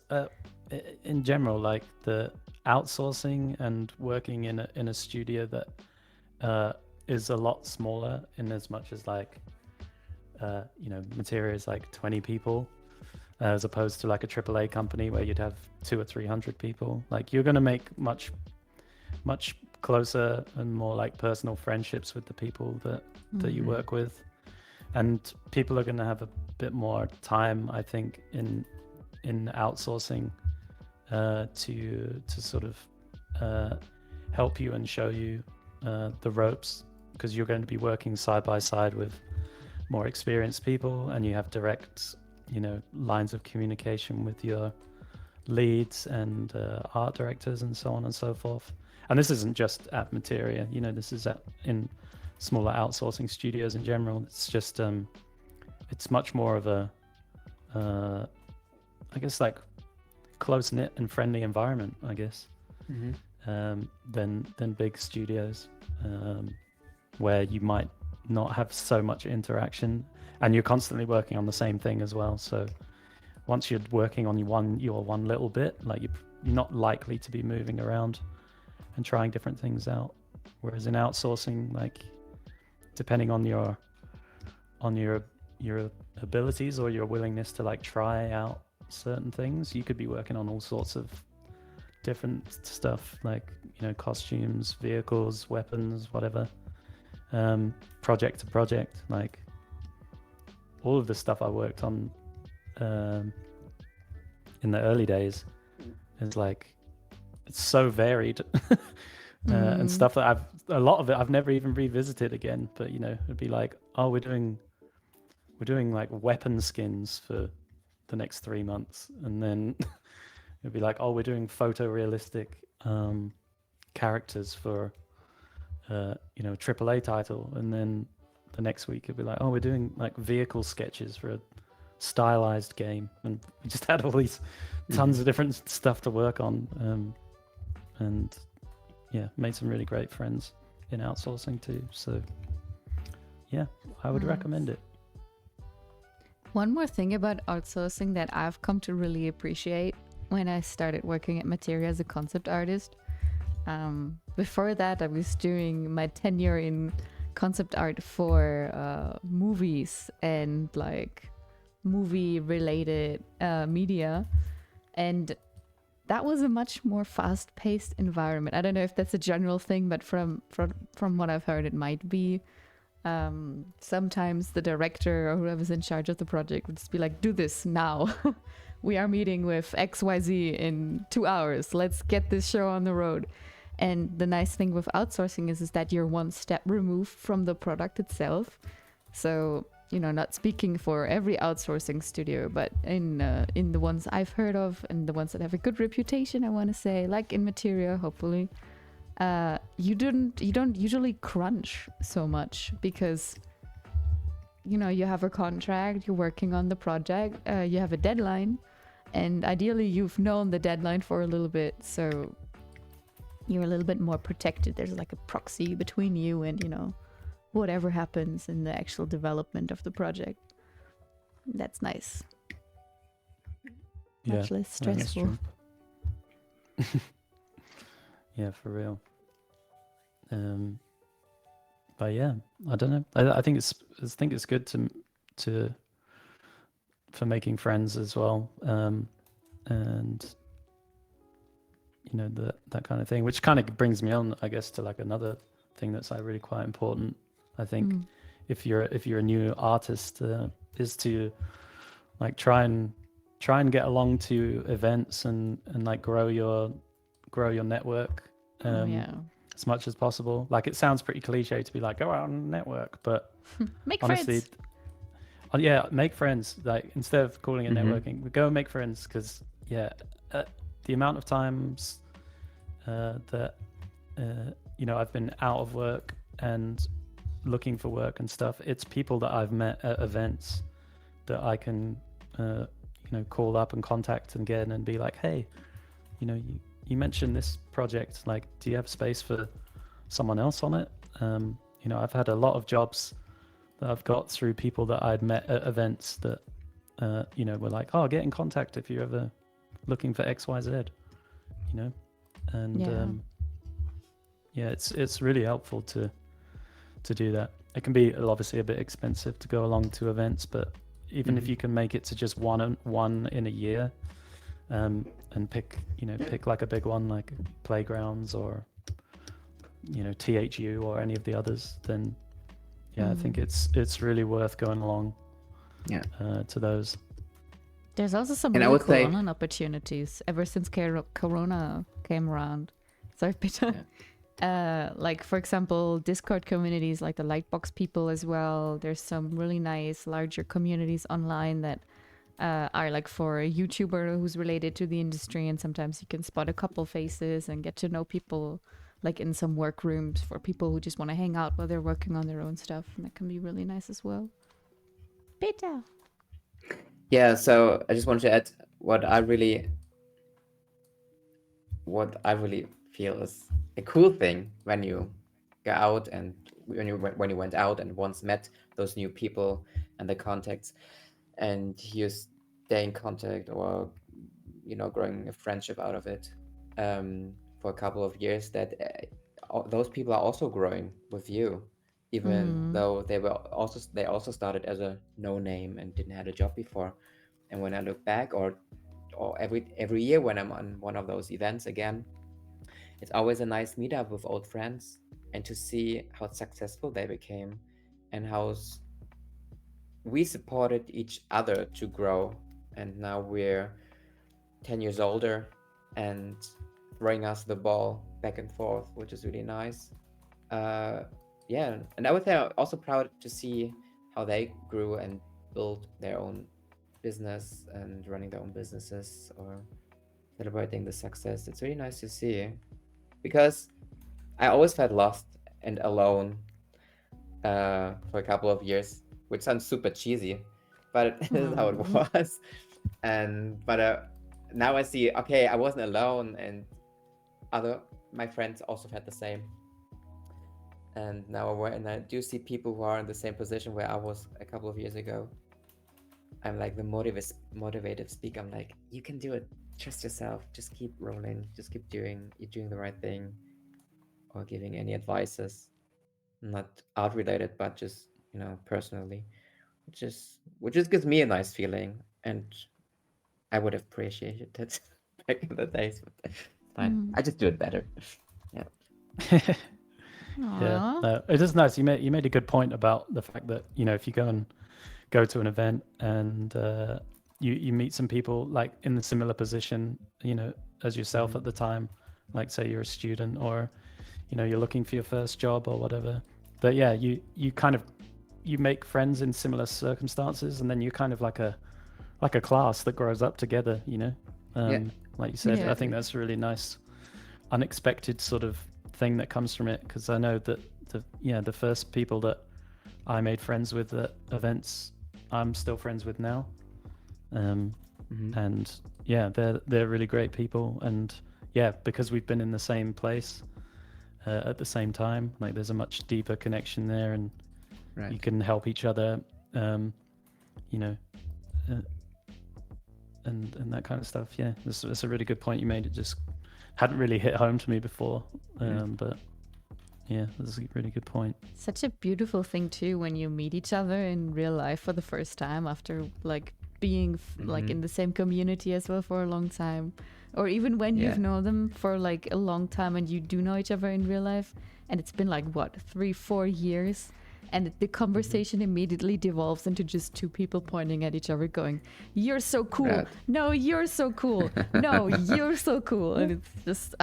in general, like the outsourcing and working in a studio that is a lot smaller, in as much as like Materia is like 20 people, as opposed to like a AAA company where you'd have 200 or 300 people. Like you're gonna make much closer and more like personal friendships with the people that you work with, and people are going to have a bit more time, I think, in outsourcing to sort of help you and show you the ropes, because you're going to be working side by side with more experienced people, and you have direct lines of communication with your leads and art directors and so on and so forth. And this isn't just at Materia, this is in smaller outsourcing studios in general. It's just it's much more of a I guess like close knit and friendly environment, I guess, than big studios, where you might not have so much interaction, and you're constantly working on the same thing as well. So once you're working on your one little bit, like you're not likely to be moving around and trying different things out. Whereas in outsourcing, like depending on your abilities or your willingness to like try out certain things, you could be working on all sorts of different stuff, like costumes, vehicles, weapons, whatever, project to project. Like all of the stuff I worked on in the early days is like, it's so varied. And stuff that a lot of it I've never even revisited again, but it'd be like, oh, we're doing like weapon skins for the next 3 months, and then it'd be like, oh, we're doing photorealistic characters for AAA title, and then the next week it'd be like, oh, we're doing like vehicle sketches for a stylized game, and we just had all these tons of different stuff to work on, and yeah, made some really great friends in outsourcing too. So yeah, I would recommend it. One more thing about outsourcing that I've come to really appreciate when I started working at Materia as a concept artist. Before that, I was doing my tenure in concept art for movies and like movie related media, and that was a much more fast-paced environment. I don't know if that's a general thing, but from what I've heard, it might be. Sometimes the director or whoever's in charge of the project would just be like, do this now. We are meeting with XYZ in 2 hours. Let's get this show on the road. And the nice thing with outsourcing is that you're one step removed from the product itself. So, not speaking for every outsourcing studio, but in the ones I've heard of and the ones that have a good reputation, I want to say, like in Materia, hopefully, you don't usually crunch so much, because you have a contract, you're working on the project, you have a deadline, and ideally you've known the deadline for a little bit, so you're a little bit more protected. There's like a proxy between you and whatever happens in the actual development of the project. That's nice. Yeah, Much less stressful. Yeah, for real. But yeah, I don't know. I think it's good to for making friends as well, and you know, that kind of thing, which kind of brings me on, I guess, to like another thing that's like really quite important. I think if you're a new artist, is to like try and get along to events and like grow your network as much as possible. Like it sounds pretty cliche to be like go out and network, but Make honestly, friends. yeah, make friends. Like instead of calling it networking, go and make friends, because the amount of times that you know, I've been out of work and looking for work and stuff, it's people that I've met at events that I can you know, call up and contact again and be like, hey, you know, you mentioned this project, like, do you have space for someone else on it? You know, I've had a lot of jobs that I've got through people that I'd met at events that you know, were like, oh, get in contact if you're ever looking for XYZ, you know. And yeah, it's really helpful to do that. It can be obviously a bit expensive to go along to events, but even if you can make it to just one in a year, and pick like a big one like Playgrounds or, you know, THU or any of the others, then I think it's really worth going along to those. There's also some And I really would cool say- online opportunities ever since Corona came around. Sorry, Peter. Like, for example, Discord communities like the Lightbox people as well. There's some really nice larger communities online that are like for a YouTuber who's related to the industry, and sometimes you can spot a couple faces and get to know people, like in some work rooms for people who just want to hang out while they're working on their own stuff, and that can be really nice as well. Peter. Yeah, so I just wanted to add what I really feel is a cool thing when you go out and when you went out and once met those new people and the contacts, and you stay in contact, or you know, growing a friendship out of it for a couple of years, that those people are also growing with you, even though they also started as a no name and didn't have a job before. And when I look back, or every year when I'm on one of those events again, it's always a nice meetup with old friends, and to see how successful they became and how we supported each other to grow. And now we're 10 years older and throwing us the ball back and forth, which is really nice. Yeah, and I would say I'm also proud to see how they grew and built their own business and running their own businesses or celebrating the success. It's really nice to see, because I always felt lost and alone for a couple of years, which sounds super cheesy, but it is how it was. But now I see, okay, I wasn't alone, and my friends also felt the same. And now when I do see people who are in the same position where I was a couple of years ago, I'm like the motivative speaker. I'm like, you can do it. Trust yourself. Just keep rolling. Just keep doing. You're doing the right thing. Or giving any advices, not art related, but just, you know, personally, which just gives me a nice feeling, and I would have appreciated it back in the days. But it's fine. I just do it better. Yeah. Yeah, it is nice. You made a good point about the fact that, you know, if you go to an event and you meet some people like in the similar position, you know, as yourself at the time, like say you're a student, or you know, you're looking for your first job or whatever. But yeah, you make friends in similar circumstances, and then you're kind of like a class that grows up together, you know. Like you said, I think that's a really nice, unexpected sort of thing that comes from it, because I know that the first people that I made friends with at events, I'm still friends with now. And yeah, they're really great people, and yeah, because we've been in the same place at the same time, like there's a much deeper connection there, and you can help each other, you know, and that kind of stuff. Yeah, that's a really good point you made. It just hadn't really hit home to me before, but yeah, that's a really good point. Such a beautiful thing too when you meet each other in real life for the first time after like being like in the same community as well for a long time, or even when you've known them for like a long time and you do know each other in real life, and it's been like what 3-4 years, and the conversation immediately devolves into just two people pointing at each other going, "You're so cool." Right. No, you're so cool. No, you're so cool. And it's just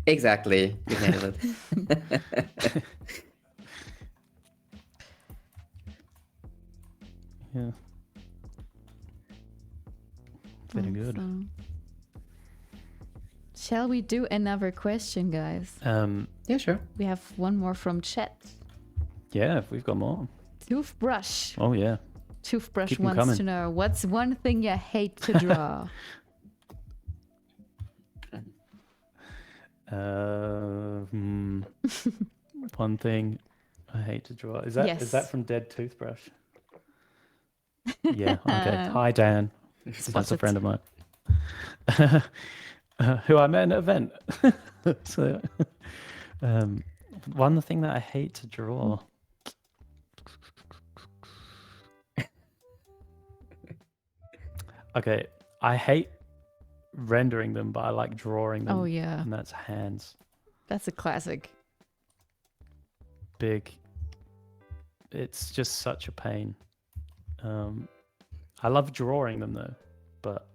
Exactly. You nailed it. Yeah. Very good. awesome. Shall we do another question, guys? Yeah, sure. We have one more from chat. Yeah, if we've got more. Toothbrush. Oh yeah. Toothbrush Keep 'em wants coming. to know, what's one thing you hate to draw? One thing I hate to draw. Is that Yes. from Dead Toothbrush? Yeah. Okay. Hi, Dan. That's a friend of mine. Who I met at an event. So, one thing that I hate to draw. Okay, I hate rendering them, but I like drawing them. Oh yeah, And that's hands. that's a classic. Big. It's just such a pain. I love drawing them though, but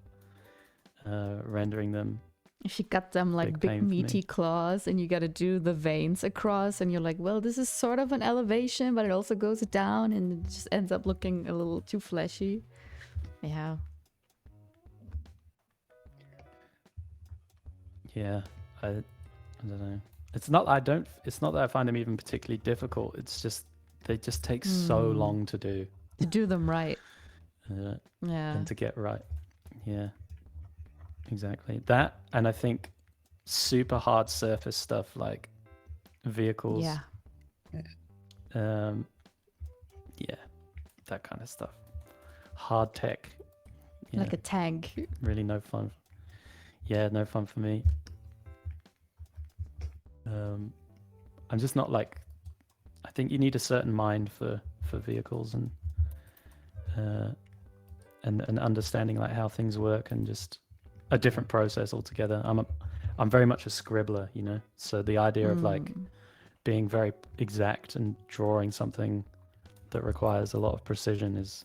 rendering them. If you got them like Big big pain for me. meaty claws and you got to do the veins across, and you're like, well, this is sort of an elevation, but it also goes down, and it just ends up looking a little too fleshy. Yeah. Yeah, I don't know. It's not that I find them even particularly difficult. It's just they just take so long to do To do them right. Yeah. and to get right. Yeah, exactly. That, and I think super hard surface stuff like vehicles. Yeah. Yeah, that kind of stuff. Hard tech. Yeah, Like a tank. really no fun. Yeah, no fun for me. I'm just not like. I think you need a certain mind for vehicles and understanding like how things work, and just a different process altogether. I'm very much a scribbler, you know. So the idea of like being very exact and drawing something that requires a lot of precision is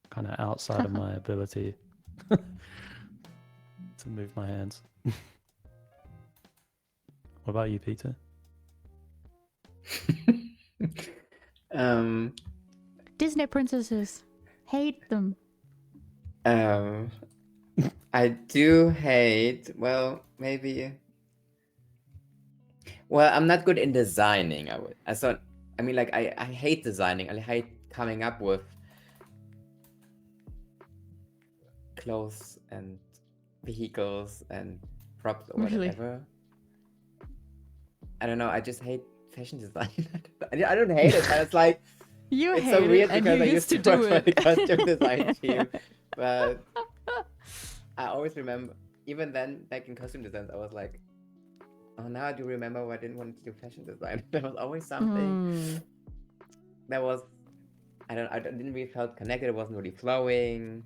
kind of outside of my ability to move my hands. What about you, Peter? Disney princesses. Hate them. I do hate, well, maybe. Well, I'm not good in designing. I mean, like, I hate designing. I hate coming up with clothes and vehicles and props or Really? whatever. I don't know. I just hate fashion design. I don't hate it, but it's like, You it's hate so weird it, and because you I used used to to do work for the it. costume design team. But I always remember, even then, back in costume designs, I was like, oh, now I do remember why I didn't want to do fashion design. There was always something that was, I didn't really felt connected. It wasn't really flowing.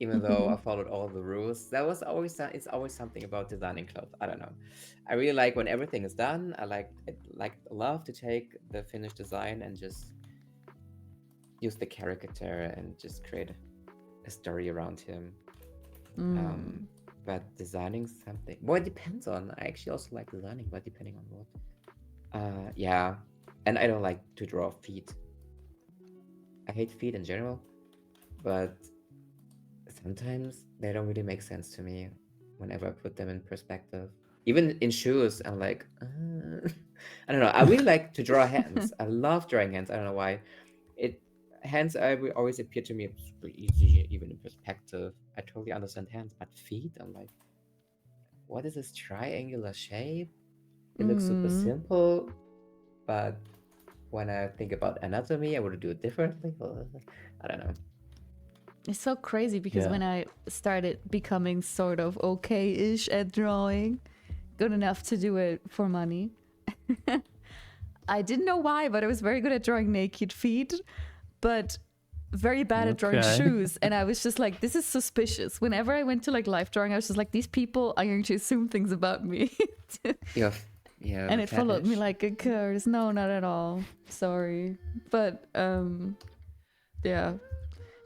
Even though I followed all the rules, it's always something about designing clothes. I don't know. I really like when everything is done. I love to take the finished design and just use the caricature and just create a story around him. But designing something, well, it depends on. I actually also like designing, but depending on what. Yeah, and I don't like to draw feet. I hate feet in general, but sometimes they don't really make sense to me whenever I put them in perspective. Even in shoes, I'm like, I don't know. I really like to draw hands. I love drawing hands. I don't know why. Hands always appear to me super easy, even in perspective. I totally understand hands, but feet, I'm like, what is this triangular shape? It looks super simple, but when I think about anatomy, I would do it differently. I don't know. It's so crazy because Yeah. when I started becoming sort of okay-ish at drawing, good enough to do it for money, I didn't know why, but I was very good at drawing naked feet, but very bad at drawing Okay. shoes. And I was just like, this is suspicious. Whenever I went to like life drawing, I was just like, these people are going to assume things about me. Yeah. And it followed me like a curse. No, not at all. Sorry. But yeah.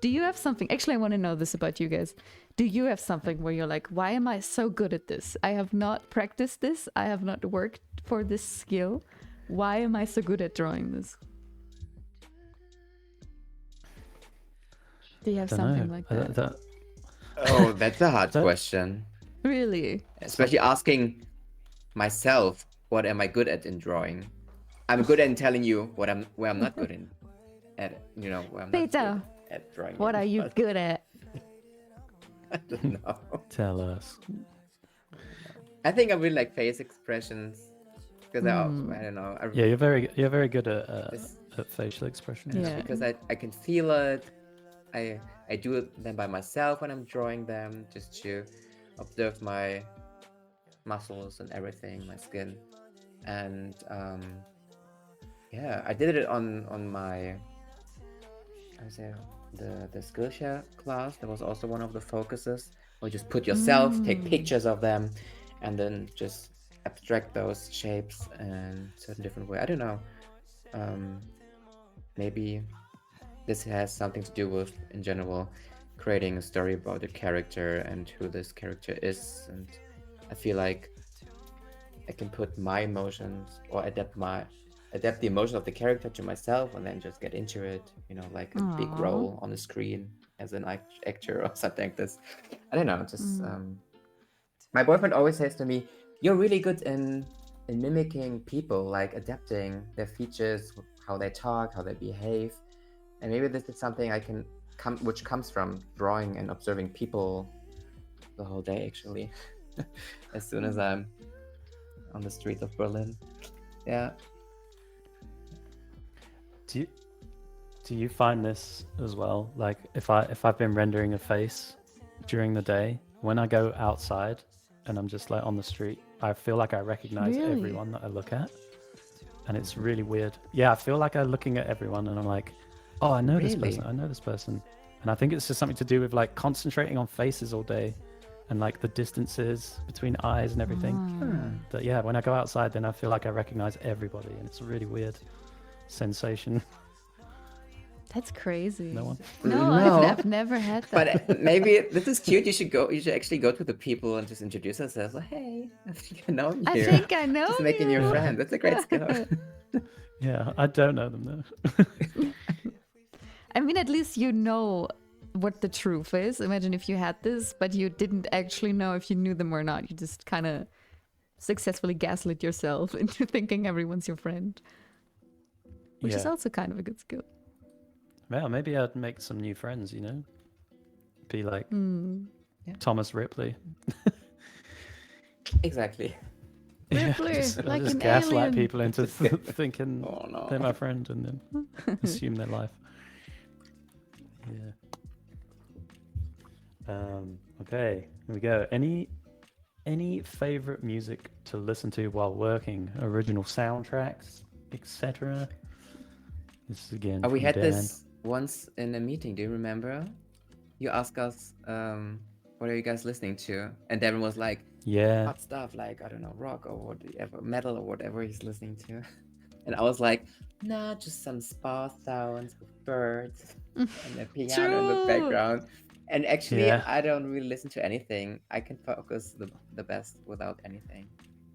Do you have something? Actually, I want to know this about you guys. Do you have something where you're like, why am I so good at this? I have not practiced this. I have not worked for this skill. Why am I so good at drawing this? Do you have something like that? Oh, that's a hard question. Really? Especially asking myself, what am I good at in drawing? I'm good at telling you where I'm not good in at, you know, where I'm not Peter, good at drawing. what are you good at? I don't know. Tell us. I think I really like face expressions because I don't know. Yeah, you're very good at It's- facial expressions. Yeah. because I can feel it. I do them by myself when I'm drawing them, just to observe my muscles and everything, my skin, and yeah, I did it on my I would say the Skillshare class. That was also one of the focuses. Or just put yourself, take pictures of them, and then just abstract those shapes in a certain different way. I don't know. Maybe this has something to do with, in general, creating a story about the character and who this character is. And I feel like I can put my emotions or adapt the emotion of the character to myself, and then just get into it. You know, like a big Aw. role on the screen as an actor or something like this. I don't know. Just my boyfriend always says to me, "You're really good in mimicking people, like adapting their features, how they talk, how they behave." And maybe this is something which comes from drawing and observing people the whole day, actually. As soon as I'm on the streets of Berlin. Yeah. Do you find this as well? Like if I've been rendering a face during the day, when I go outside and I'm just like on the street, I feel like I recognize Really? everyone that I look at. And it's really weird. Yeah, I feel like I'm looking at everyone and I'm like, oh, I know this Really? person. I know this person. And I think it's just something to do with like concentrating on faces all day and like the distances between eyes and everything. That yeah, when I go outside, then I feel like I recognize everybody, and it's a really weird sensation. That's crazy. No one. No, No. I've never had that. But maybe this is cute. You should actually go to the people and just introduce yourself. Like, hey, I know you. I think I know Just making you a you. friend. That's a great skill. Yeah, I don't know them though. I mean, at least you know what the truth is. Imagine if you had this, but you didn't actually know if you knew them or not. You just kind of successfully gaslit yourself into thinking everyone's your friend, which is Yeah. also kind of a good skill. Well, maybe I'd make some new friends, you know? Be like Yeah. Thomas Ripley. Exactly. Ripley, just, like just an gaslight alien. people into thinking Oh no. they're my friend and then assume their life. Yeah. Okay, here we go. Any favorite music to listen to while working? Original soundtracks, etc. This is again. We from had Dan. this once in a meeting. Do you remember? You asked us, what are you guys listening to? And Devin was like, Yeah. hot stuff, like, I don't know, rock or whatever, metal or whatever he's listening to. And I was like, nah, just some spa sounds with birds and a piano in the True. background. And actually, Yeah. I don't really listen to anything. I can focus the best without anything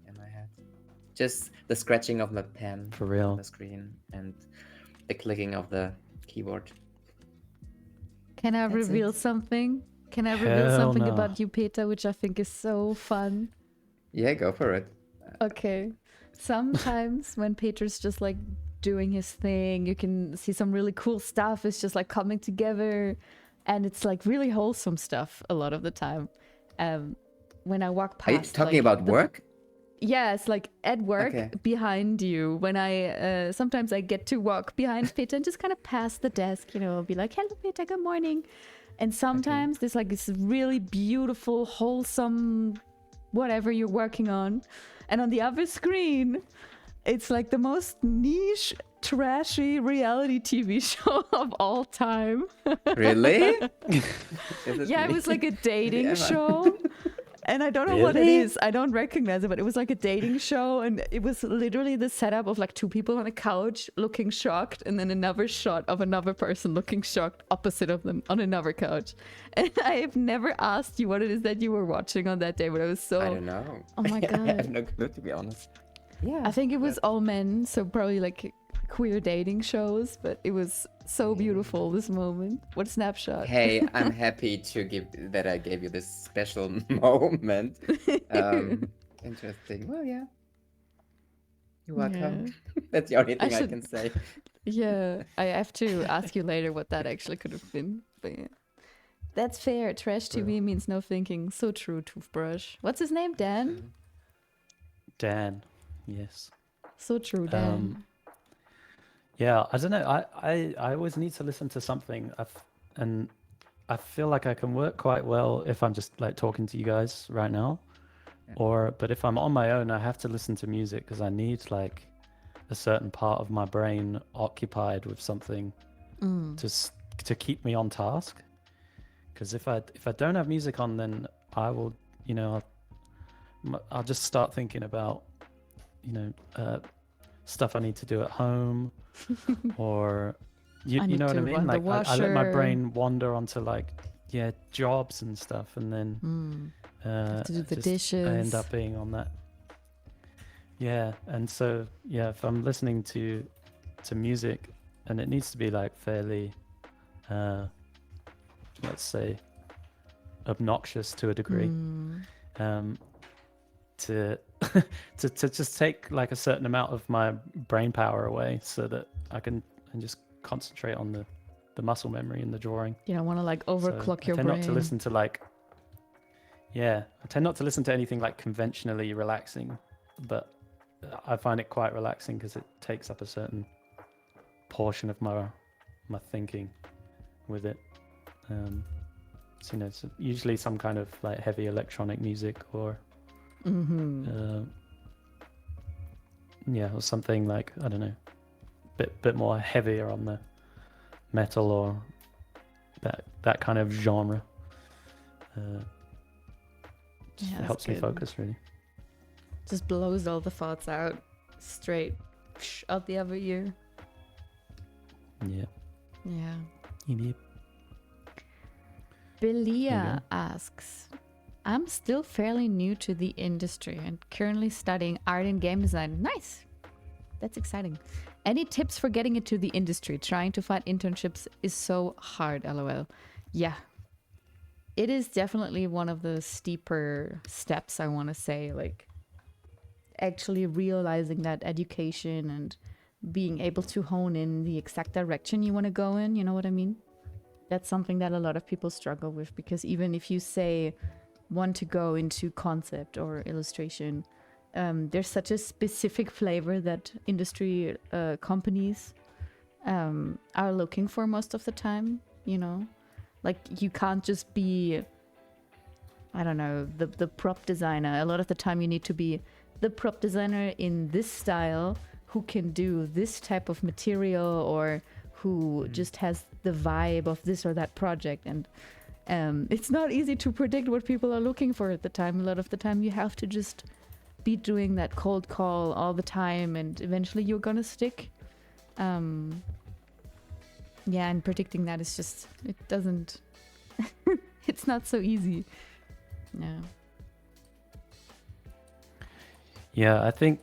in my head. Just the scratching of my pen For on real. the screen and the clicking of the keyboard. Can I That's reveal it. something? Can I reveal Hell something no. about you, Peter, which I think is so fun? Yeah, go for it. Okay. Sometimes when Peter's just like doing his thing, you can see some really cool stuff. It's just like coming together, and it's like really wholesome stuff a lot of the time. When I walk Are you past, talking like, about the- work? Yes, like at work Okay. behind you. When I sometimes I get to walk behind Peter and just kind of pass the desk, you know, be like, "Hello, Peter, good morning." And sometimes there's like this really beautiful, wholesome, whatever you're working on, and on the other screen, It's like the most niche, trashy reality TV show of all time. Really? Is Yeah, it me? was like a dating Yeah. show. And I don't know what it Really? is. I don't recognize it, but it was like a dating show. And it was literally the setup of like two people on a couch looking shocked, and then another shot of another person looking shocked opposite of them on another couch. And I've never asked you what it is that you were watching on that day, but I was so. I don't know. Oh my I God. have no clue, to be honest. Yeah. I think it was all men, so probably like queer dating shows, but it was so beautiful, this moment. What snapshot. Hey, I'm happy to give that I gave you this special moment. Interesting. Well, yeah. You're welcome. That's the only thing I should- can say. Yeah, I have to ask you later what that actually could have been. But yeah. That's fair. Trash TV means no thinking. So true, Toothbrush. What's his name? Dan? Dan. Yes. So true, Dan. Yeah, I don't know. I always need to listen to something, and I feel like I can work quite well if I'm just like talking to you guys right now, but if I'm on my own, I have to listen to music because I need like a certain part of my brain occupied with something to keep me on task. Because if I don't have music on, then I will, I'll just start thinking about, stuff I need to do at home, or you know what I mean? Like I let my brain wander onto like jobs and stuff, and then Have to do the just dishes. I end up being on that. Yeah, and so if I'm listening to music, and it needs to be like fairly, let's say, obnoxious to a degree, to just take like a certain amount of my brain power away, so that I can just concentrate on the muscle memory and the drawing. You don't want to like overclock your I tend brain. not to listen to like, I tend not to listen to anything like conventionally relaxing, but I find it quite relaxing because it takes up a certain portion of my thinking with it. So, it's usually some kind of like heavy electronic music, or or something like, I don't know, bit more heavier on the metal or that kind of genre. Just that's helps me good. focus, really. Just blows all the thoughts out straight out the other ear. Yeah. Yeah. Yep. Belia asks, I'm still fairly new to the industry and currently studying art and game design. Nice. That's exciting. Any tips for getting into the industry? Trying to find internships is so hard, lol. Yeah. It is definitely one of the steeper steps, I want to say, like actually realizing that education and being able to hone in the exact direction you want to go in, you know what I mean? That's something that a lot of people struggle with, because even if you say want to go into concept or illustration, there's such a specific flavor that industry companies are looking for most of the time, like you can't just be, I don't know, the prop designer. A lot of the time you need to be the prop designer in this style who can do this type of material, or who just has the vibe of this or that project. And it's not easy to predict what people are looking for at the time. A lot of the time you have to just be doing that cold call all the time, and eventually you're gonna stick. And predicting that is just, it doesn't, it's not so easy. Yeah. Yeah, I think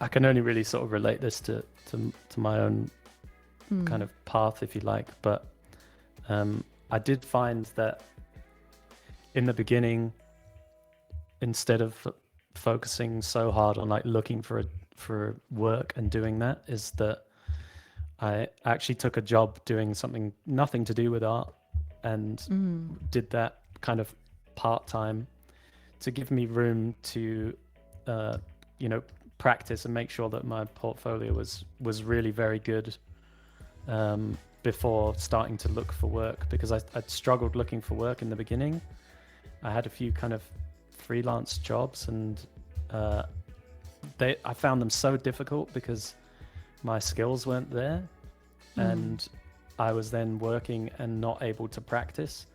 I can only really sort of relate this to my own kind of path, if you like. But I did find that in the beginning, instead of focusing so hard on like looking for work and doing that, is that I actually took a job doing something nothing to do with art, and did that kind of part-time to give me room to practice and make sure that my portfolio was really very good before starting to look for work, because I'd struggled looking for work in the beginning. I had a few kind of freelance jobs, and I found them so difficult because my skills weren't there, and I was then working and not able to practice.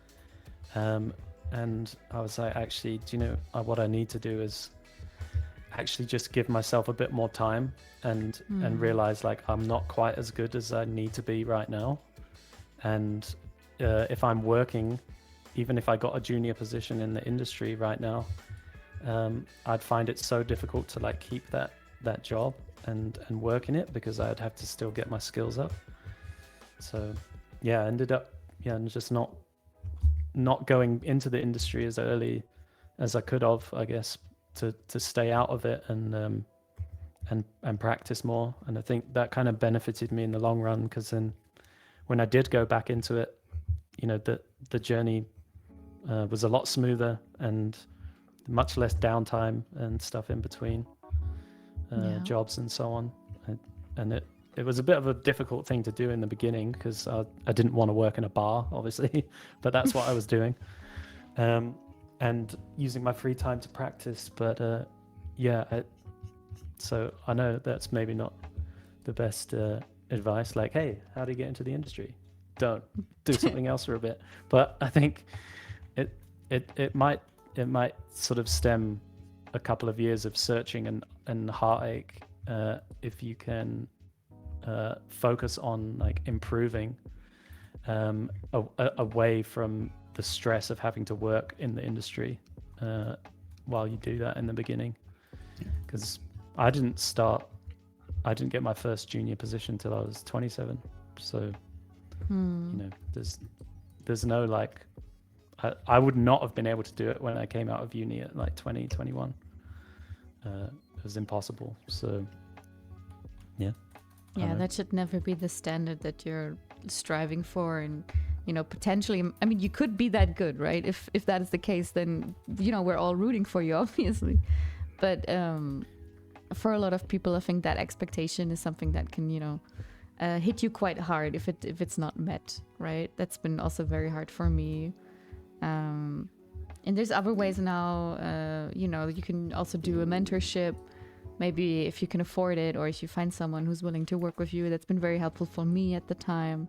And I was like, actually, do you know what I need to do is actually just give myself a bit more time and realize like I'm not quite as good as I need to be right now. And if I'm working, even if I got a junior position in the industry right now, I'd find it so difficult to like keep that job and work in it because I'd have to still get my skills up. So yeah, I ended up just not going into the industry as early as I could have, I guess, to stay out of it and practice more. And I think that kind of benefited me in the long run, because then when I did go back into it, you know, the journey was a lot smoother and much less downtime and stuff in between jobs and so on. And it was a bit of a difficult thing to do in the beginning because I didn't want to work in a bar, obviously, but that's what I was doing. And using my free time to practice. But so I know that's maybe not the best advice. Like, hey, how do you get into the industry? Don't do something else for a bit. But I think it might sort of stem a couple of years of searching and heartache if you can focus on like improving away from the stress of having to work in the industry while you do that in the beginning. Because I didn't get my first junior position till I was 27. So you know, there's no like, I would not have been able to do it when I came out of uni at like 20, 21. It was impossible. So yeah. Yeah, that should never be the standard that you're striving for. And, you know, potentially, I mean, you could be that good, right? If that is the case, then, you know, we're all rooting for you, obviously. But for a lot of people, I think that expectation is something that can, you know, hit you quite hard if it's not met, right? That's been also very hard for me. And there's other ways now, you know, you can also do a mentorship. Maybe if you can afford it, or if you find someone who's willing to work with you. That's been very helpful for me at the time.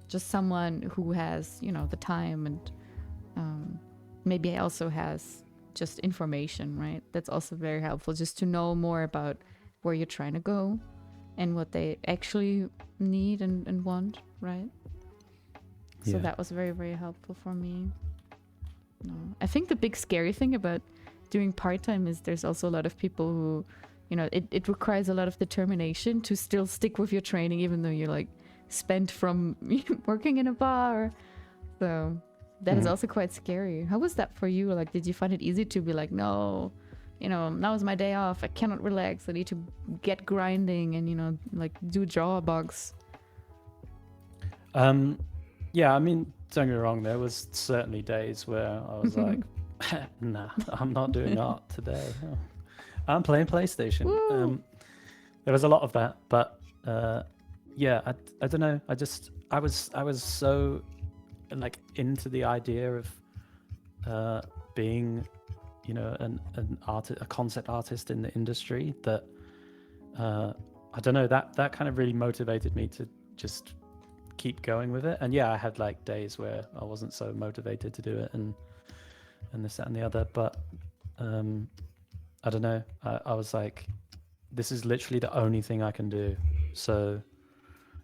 Just someone who has, you know, the time, and maybe also has just information, right? That's also very helpful, just to know more about where you're trying to go and what they actually need and want, right? So that was very, very helpful for me. No, I think the big scary thing about doing part-time is there's also a lot of people who, you know, it requires a lot of determination to still stick with your training, even though you're like spent from working in a bar. So that is also quite scary. How was that for you? Like, did you find it easy to be like, no, you know, now is my day off, I cannot relax, I need to get grinding and, you know, like do draw bugs? Yeah, I mean, don't get me wrong, there was certainly days where I was like, nah, I'm not doing art today. I'm playing PlayStation. There was a lot of that, but yeah, I don't know. I was so like into the idea of being, you know, a concept artist in the industry that I don't know, that kind of really motivated me to just keep going with it. And yeah, I had like days where I wasn't so motivated to do it and this, that, and the other, but I don't know. I was like, this is literally the only thing I can do. So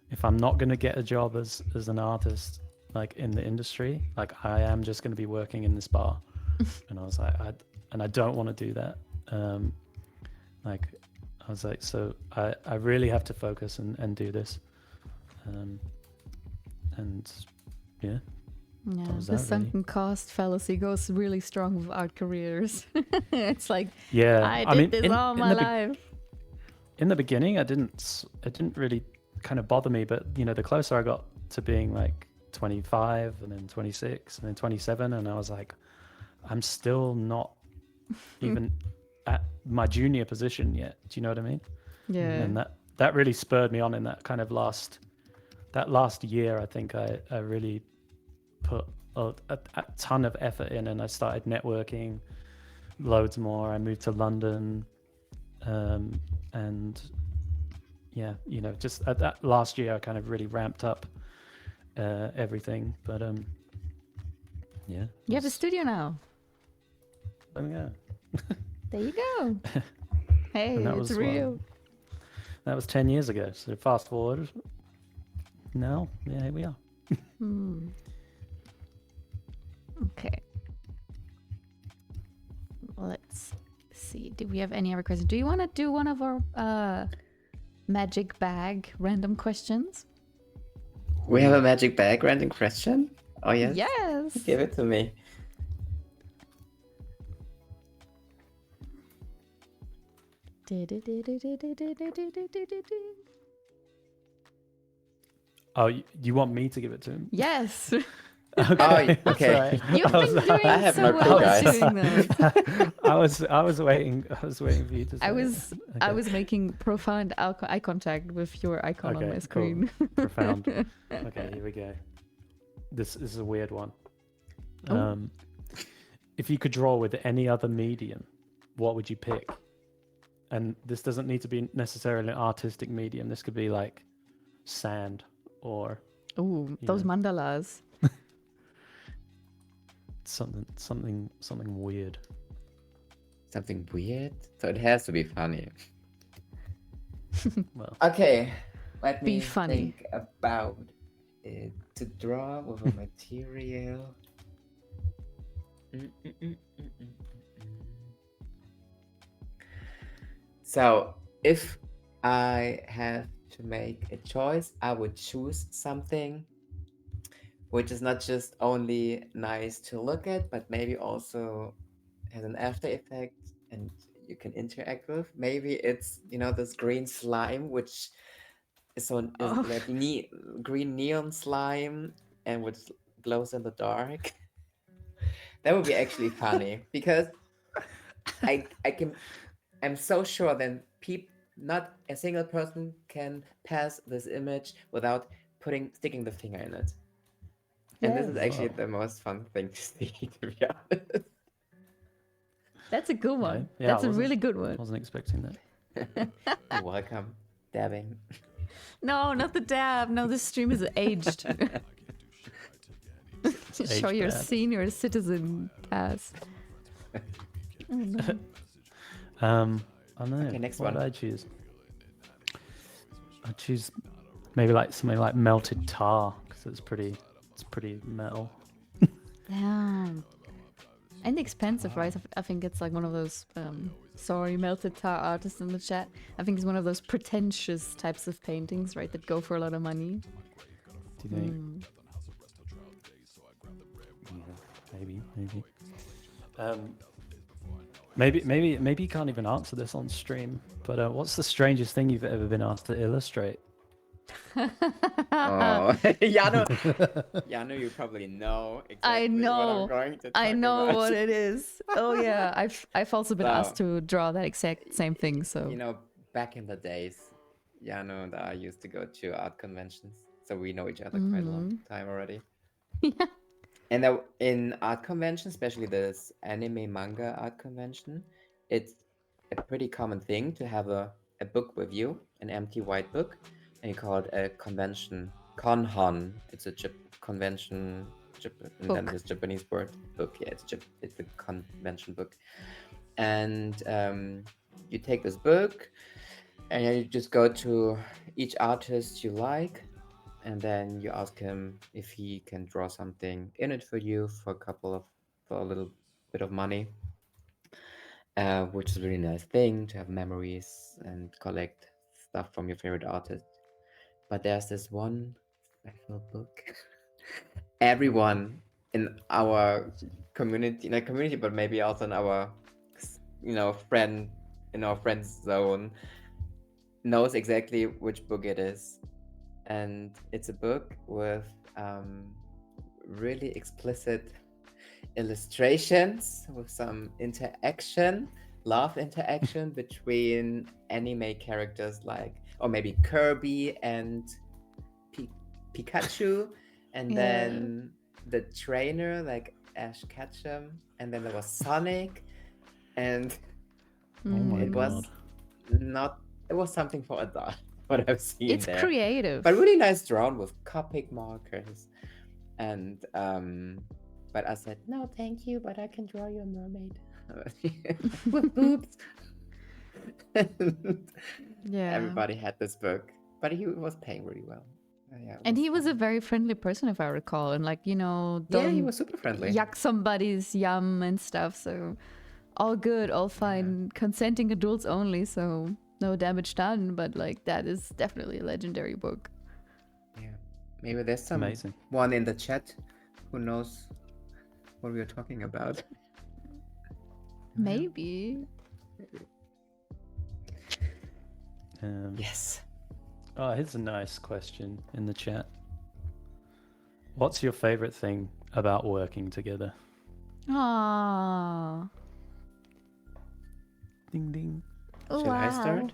if I'm not going to get a job as an artist, like in the industry, like I am just going to be working in this bar. And I was like, I don't want to do that. Like I was like, so I really have to focus and do this. And yeah. Yeah, the sunken cost fallacy goes really strong with art careers. It's like, yeah, I did this all my life. In the beginning, it didn't really kind of bother me, but you know, the closer I got to being like 25 and then 26 and then 27, and I was like, I'm still not even at my junior position yet. Do you know what I mean? Yeah. And that really spurred me on in that kind of last year. I think I really put a ton of effort in, and I started networking loads more. I moved to London, And yeah, just at that last year, I kind of really ramped up everything. But yeah, You have a studio now. Oh yeah, There you go. Hey, and that it's was real. that was 10 years ago. So fast forward, now, yeah, here we are. Okay. Let's see. Do we have any other questions? Do you want to do one of our magic bag random questions? We have a magic bag random question. Oh yes. Yes. Give it to me. Oh, you want me to give it to him? Yes. Okay. Oh, okay. You've been doing I have so no clue, well at guys. doing those. I was waiting for you to say I it. was making profound eye contact with your icon on Okay, my cool. screen. Profound. Okay, here we go. This is a weird one. Oh. If you could draw with any other medium, what would you pick? And this doesn't need to be necessarily an artistic medium. This could be like sand or Ooh, those know. mandalas. something weird. Something weird? So it has to be funny. Well, Okay. Let Be me funny. think about it. To draw with a material. So if I have to make a choice, I would choose something which is not just only nice to look at, but maybe also has an after effect and you can interact with. Maybe it's this green slime, which is Oh. like green neon slime and which glows in the dark. That would be actually funny because I'm so sure that not a single person can pass this image without sticking the finger in it. And this is actually Wow. the most fun thing to see, to be honest. That's a good one. Yeah, That's I a really good I one. wasn't expecting that. You're welcome. Dabbing. No, not the dab. No, this stream is aged. Show aged your bad. senior citizen pass. Oh, no. I don't know. Okay, next what one. Did I choose? I choose maybe like something like melted tar because it's pretty metal. Damn. And expensive, right? I think it's like one of those, sorry, melted tar artists in the chat. I think it's one of those pretentious types of paintings, right? That go for a lot of money. Do you think? Maybe. Maybe you can't even answer this on stream. But what's the strangest thing you've ever been asked to illustrate? Oh, Jano, you probably know exactly I know. what I'm going to talk I know about. what it is. Oh yeah, I've also been So, asked to draw that exact same thing. So back in the days, Jano and I used to go to art conventions, so we know each other quite a long time already. Yeah. And in art conventions, especially this anime manga art convention, it's a pretty common thing to have a book with you, an empty white book, and you call it a convention. Konhon. It's a convention, and then this Japanese word book. Yeah, it's a convention book. And you take this book, and you just go to each artist you like, and then you ask him if he can draw something in it for you for a little bit of money, which is a really nice thing to have memories and collect stuff from your favorite artist. But there's this one special book. Everyone in our community, but maybe also in our friend zone knows exactly which book it is. And it's a book with really explicit illustrations with some love interaction between anime characters or maybe Kirby and Pikachu, and then the trainer like Ash Ketchum, and then there was Sonic, and Oh my it was God. not. It was something for adult. What I've seen It's there, creative. but really nice drawn with Copic markers, and But I said no, thank you. But I can draw you a mermaid with boobs. And Yeah. everybody had this book, but he was paying really well. Yeah, it And he was a fun. very friendly person, if I recall, and like, you know, Yeah, he don't was super friendly. yuck somebody's yum and stuff. So all good, all fine, consenting adults only. So no damage done. But like, that is definitely a legendary book. Yeah, maybe there's Amazing. someone in the chat who knows what we are talking about. Maybe. Yes. Oh, here's a nice question in the chat. What's your favorite thing about working together? Aww. Ding ding. Should I start?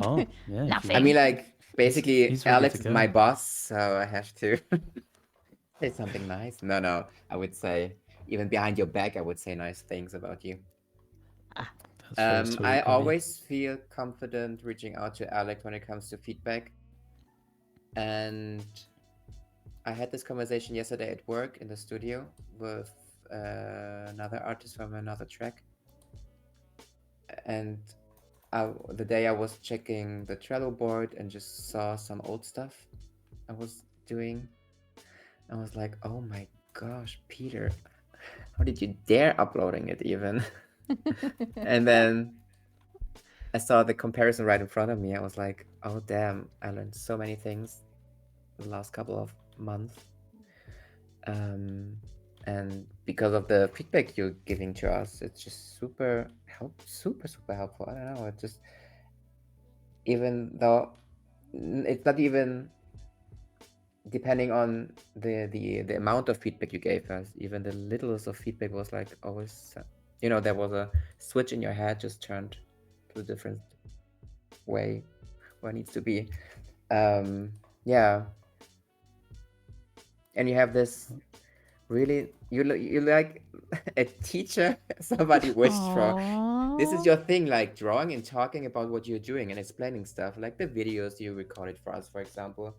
Oh, yeah. if you Nothing. I mean, like, basically, He's ready Alex to is go. my boss, so I have to say something nice. No, I would say, even behind your back, I would say nice things about you. That's very sweet I of you. always feel confident reaching out to Alex when it comes to feedback. And I had this conversation yesterday at work in the studio with another artist from another track. And the day I was checking the Trello board and just saw some old stuff I was doing, I was like, oh my gosh, Peter, how did you dare uploading it even? And then I saw the comparison right in front of me. I was like, oh damn, I learned so many things the last couple of months. And because of the feedback you're giving to us, it's just super helpful. I don't know, it just, even though it's not even depending on the amount of feedback you gave us, even the littlest of feedback was like always, you know, there was a switch in your head just turned to a different way where it needs to be. Yeah, and you have this really, you like a teacher somebody wished for. This is Aww. your thing, like drawing and talking about what you're doing and explaining stuff, like the videos you recorded for us, for example.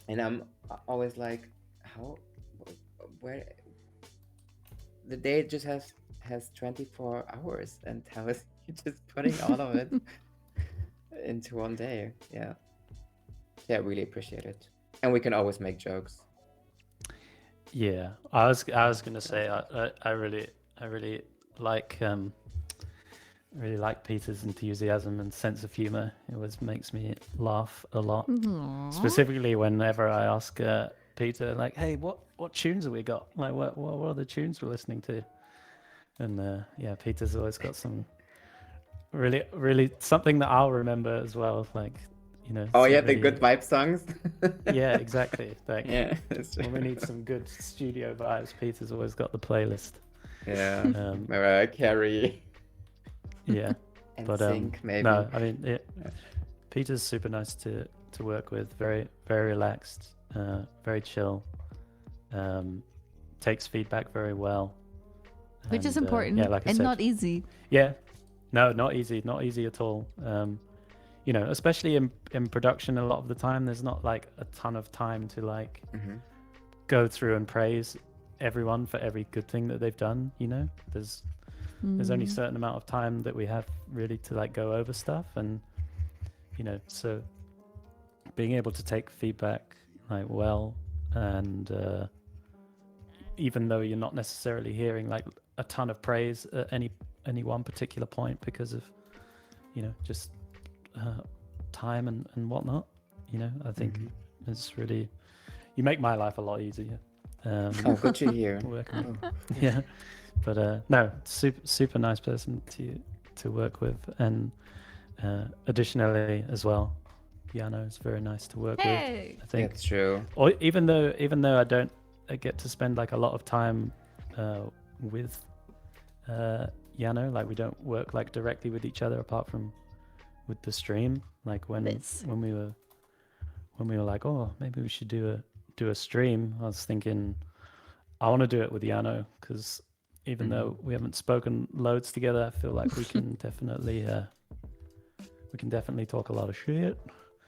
And I'm always like, where the day just has 24 hours, and how is you just putting all of it into one day? Yeah, really appreciate it, and we can always make jokes. Yeah, I was gonna say I really like Peter's enthusiasm and sense of humor. It always makes me laugh a lot. Aww. Specifically whenever I ask Peter, like, hey, what tunes have we got? Like, what are the tunes we're listening to? And yeah, Peter's always got some really something that I'll remember as well. Like, you know. Oh some yeah, the really- good vibe songs. Yeah, exactly. Like, Yeah, that's when we true. need some good studio vibes, Peter's always got the playlist. Yeah, Um, Mariah Carey. yeah, And but Sync, maybe. no, I mean, Peter's super nice to work with. Very relaxed, very chill. Takes feedback very well. Which is And, important yeah, like I and said, not easy. Yeah, no, not easy at all. You know, especially in production, a lot of the time, there's not like a ton of time to like go through and praise everyone for every good thing that they've done. You know, there's only a certain amount of time that we have really to like go over stuff, and you know, so being able to take feedback like well, and even though you're not necessarily hearing like a ton of praise at any one particular point because of, you know, just time and whatnot, you know, I think it's really, you make my life a lot easier. Oh, good to hear. Working. Yeah, but no, super nice person to work with, and additionally as well, Jano is very nice to work with. I think That's true. or even though I don't get to spend like a lot of time with Jano, like we don't work like directly with each other apart from with the stream. Like when we were like, oh, maybe we should do a stream, I was thinking I want to do it with Jano, because even though we haven't spoken loads together, I feel like we can definitely we can definitely talk a lot of shit.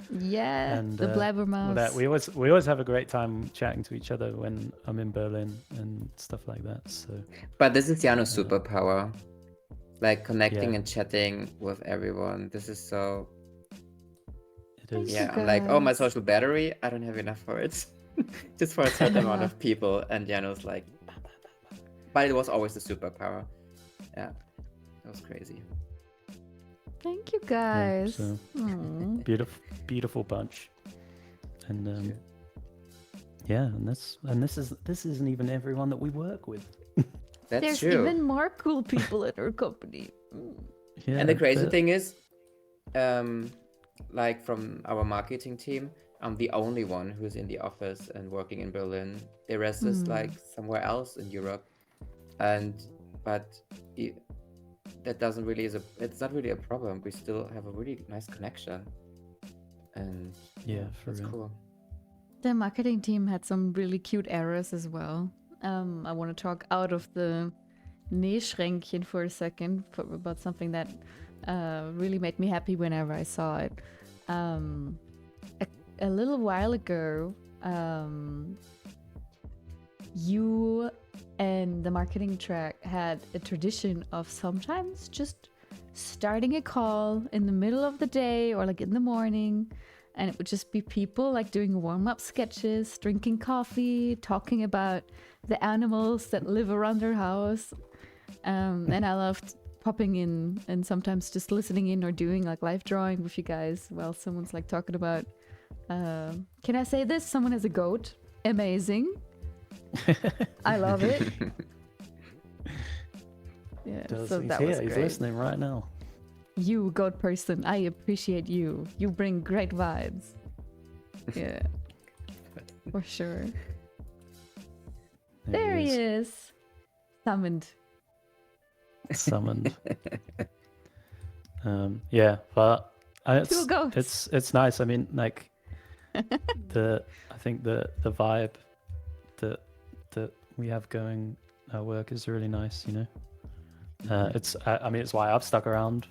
Yeah, And the blabbermouths. that we always have a great time chatting to each other when I'm in Berlin and stuff like that. So But this is Janu's superpower. Like connecting Yeah. and chatting with everyone. This is so... it is. Thank Yeah, you, I'm like, oh, my guys. social battery, I don't have enough for it. Just for a certain amount of people. And Janu's like... bah, bah, bah, bah. But it was always the superpower. Yeah, that was crazy. Thank you, guys. so- Aw. Beautiful bunch. And Sure. yeah, and this isn't even everyone that we work with. That's There's true. even more cool people at our company. Yeah, And the crazy but- thing is, like from our marketing team, I'm the only one who's in the office and working in Berlin. The rest is like somewhere else in Europe, that doesn't really it's not really a problem. We still have a really nice connection, and Yeah, for that's real. cool. The marketing team had some really cute errors as well. I want to talk out of the Nähschränkchen for a second about something that really made me happy whenever I saw it. A little while ago, you and the marketing track had a tradition of sometimes just starting a call in the middle of the day or like in the morning, and it would just be people like doing warm-up sketches, drinking coffee, talking about the animals that live around their house. And I loved popping in and sometimes just listening in or doing like live drawing with you guys while someone's like talking about can I say this? Someone has a goat. Amazing. I love it. Yeah, so he's that here. was He's great. listening right now. You, goat person, I appreciate you. You bring great vibes. Yeah, for sure. There he is. Summoned. Summoned. Yeah, but Two goats. it's nice. I mean, like I think the vibe that we have going at work is really nice. You know, I mean, it's why I've stuck around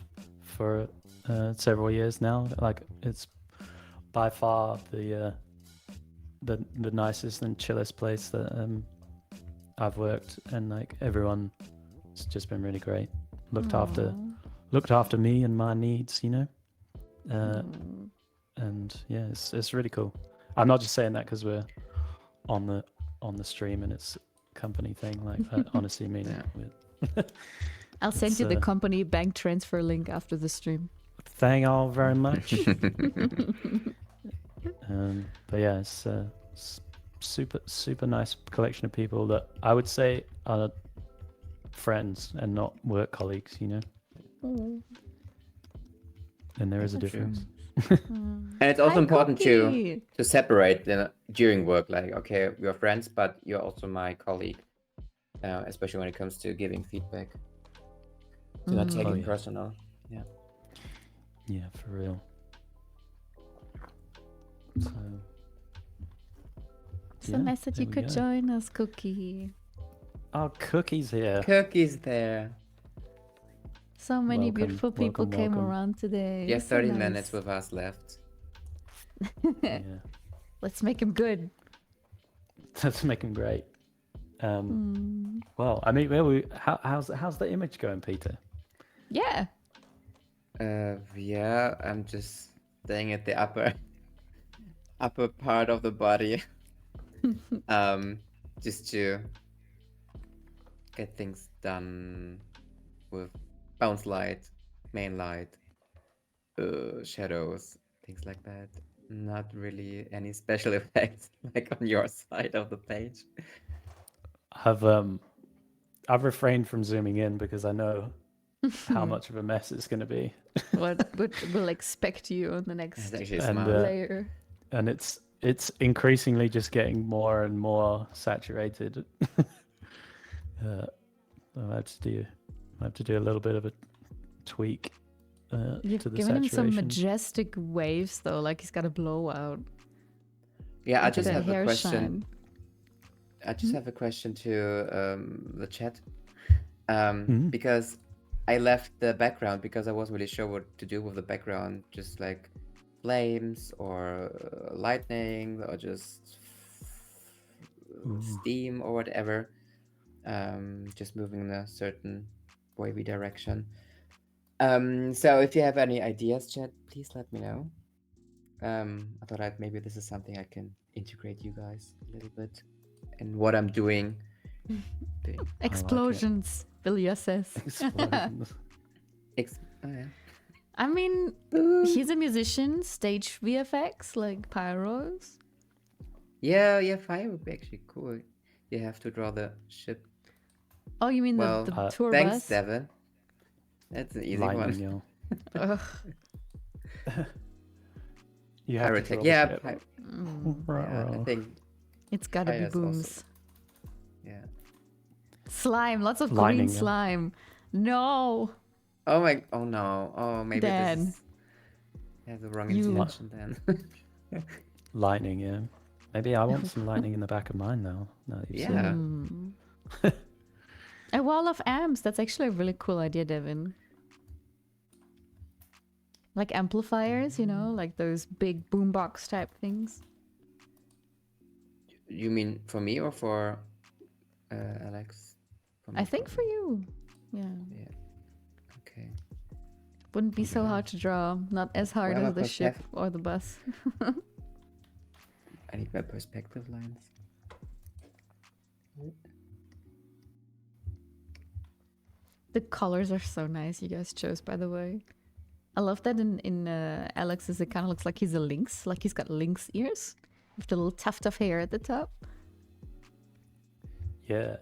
for several years now. Like, it's by far the nicest and chillest place that I've worked, and like everyone, it's just been really great. Looked after me and my needs, you know. And yeah, it's really cool. I'm not just saying that because we're on the stream and it's a company thing. Like, I honestly mean it. I'll send you the It's, company bank transfer link after the stream. Thank you all very much. But yeah, it's super nice collection of people that I would say are friends and not work colleagues, you know. And there is a That's true. difference. And it's also Hi, important Cookie. to separate during work. Like, okay, we're friends, but you're also my colleague, especially when it comes to giving feedback. Do not take Oh, it yeah. personal. Yeah. Yeah, for real. So So yeah, nice that there you we could go. join us, Cookie. Oh, Cookie's here. Cookies there. So many Welcome, beautiful people came welcome. around today. You have So 30 nice. minutes with us left. Yeah, Let's make him good. let's make him great. Well, I mean, how's the image going, Peter? Yeah. Yeah, I'm just staying at the upper part of the body. Just to get things done with bounce light, main light, shadows, things like that. Not really any special effects like on your side of the page. I've refrained from zooming in because I know how much of a mess it's going to be, What will expect you on the next It's actually And, smart. layer? and it's increasingly just getting more and more saturated. I have to do a little bit of a tweak You've to the given him some saturation. majestic waves though, like he's got a blowout. Yeah, I Look at just the have a hair question. shine. I just have a question to the chat. Mhm. Because I left the background because I wasn't really sure what to do with the background. Just like flames or lightning or just Ooh. steam or whatever. Just moving in a certain wavy direction. So if you have any ideas, chat, please let me know. I thought maybe this is something I can integrate you guys a little bit in what I'm doing. Explosions, Vilja says. Explosions. Oh, yeah. I mean, he's a musician, stage VFX, like pyros. Yeah, fire would be actually cool. You have to draw the ship. Oh, you mean Well, the tour thanks, bus? Devin. That's an easy Lightning, one. yo. Ugh. You have to Pyrotech. draw Yeah, the ship. yeah, I think It's gotta be Fire's also- booms. yeah. Slime, lots of Lightning, green yeah. slime. No. Oh no. Oh, maybe Dan. this has the wrong You- intention then. Lightning, yeah. Maybe I want some lightning in the back of mine now. Now that you've said Yeah. it. A wall of amps. That's actually a really cool idea, Devin. Like amplifiers, you know, like those big boombox type things. You mean for me or for Alex? For me, I think for you. Yeah. Yeah. Okay. Wouldn't be so hard to draw. Not as hard Well, as the but ship have- or the bus. I need my perspective lines. The colors are so nice you guys chose, by the way. I love that in Alex's, it kind of looks like he's a lynx. Like he's got lynx ears with the little tuft of hair at the top. Yeah.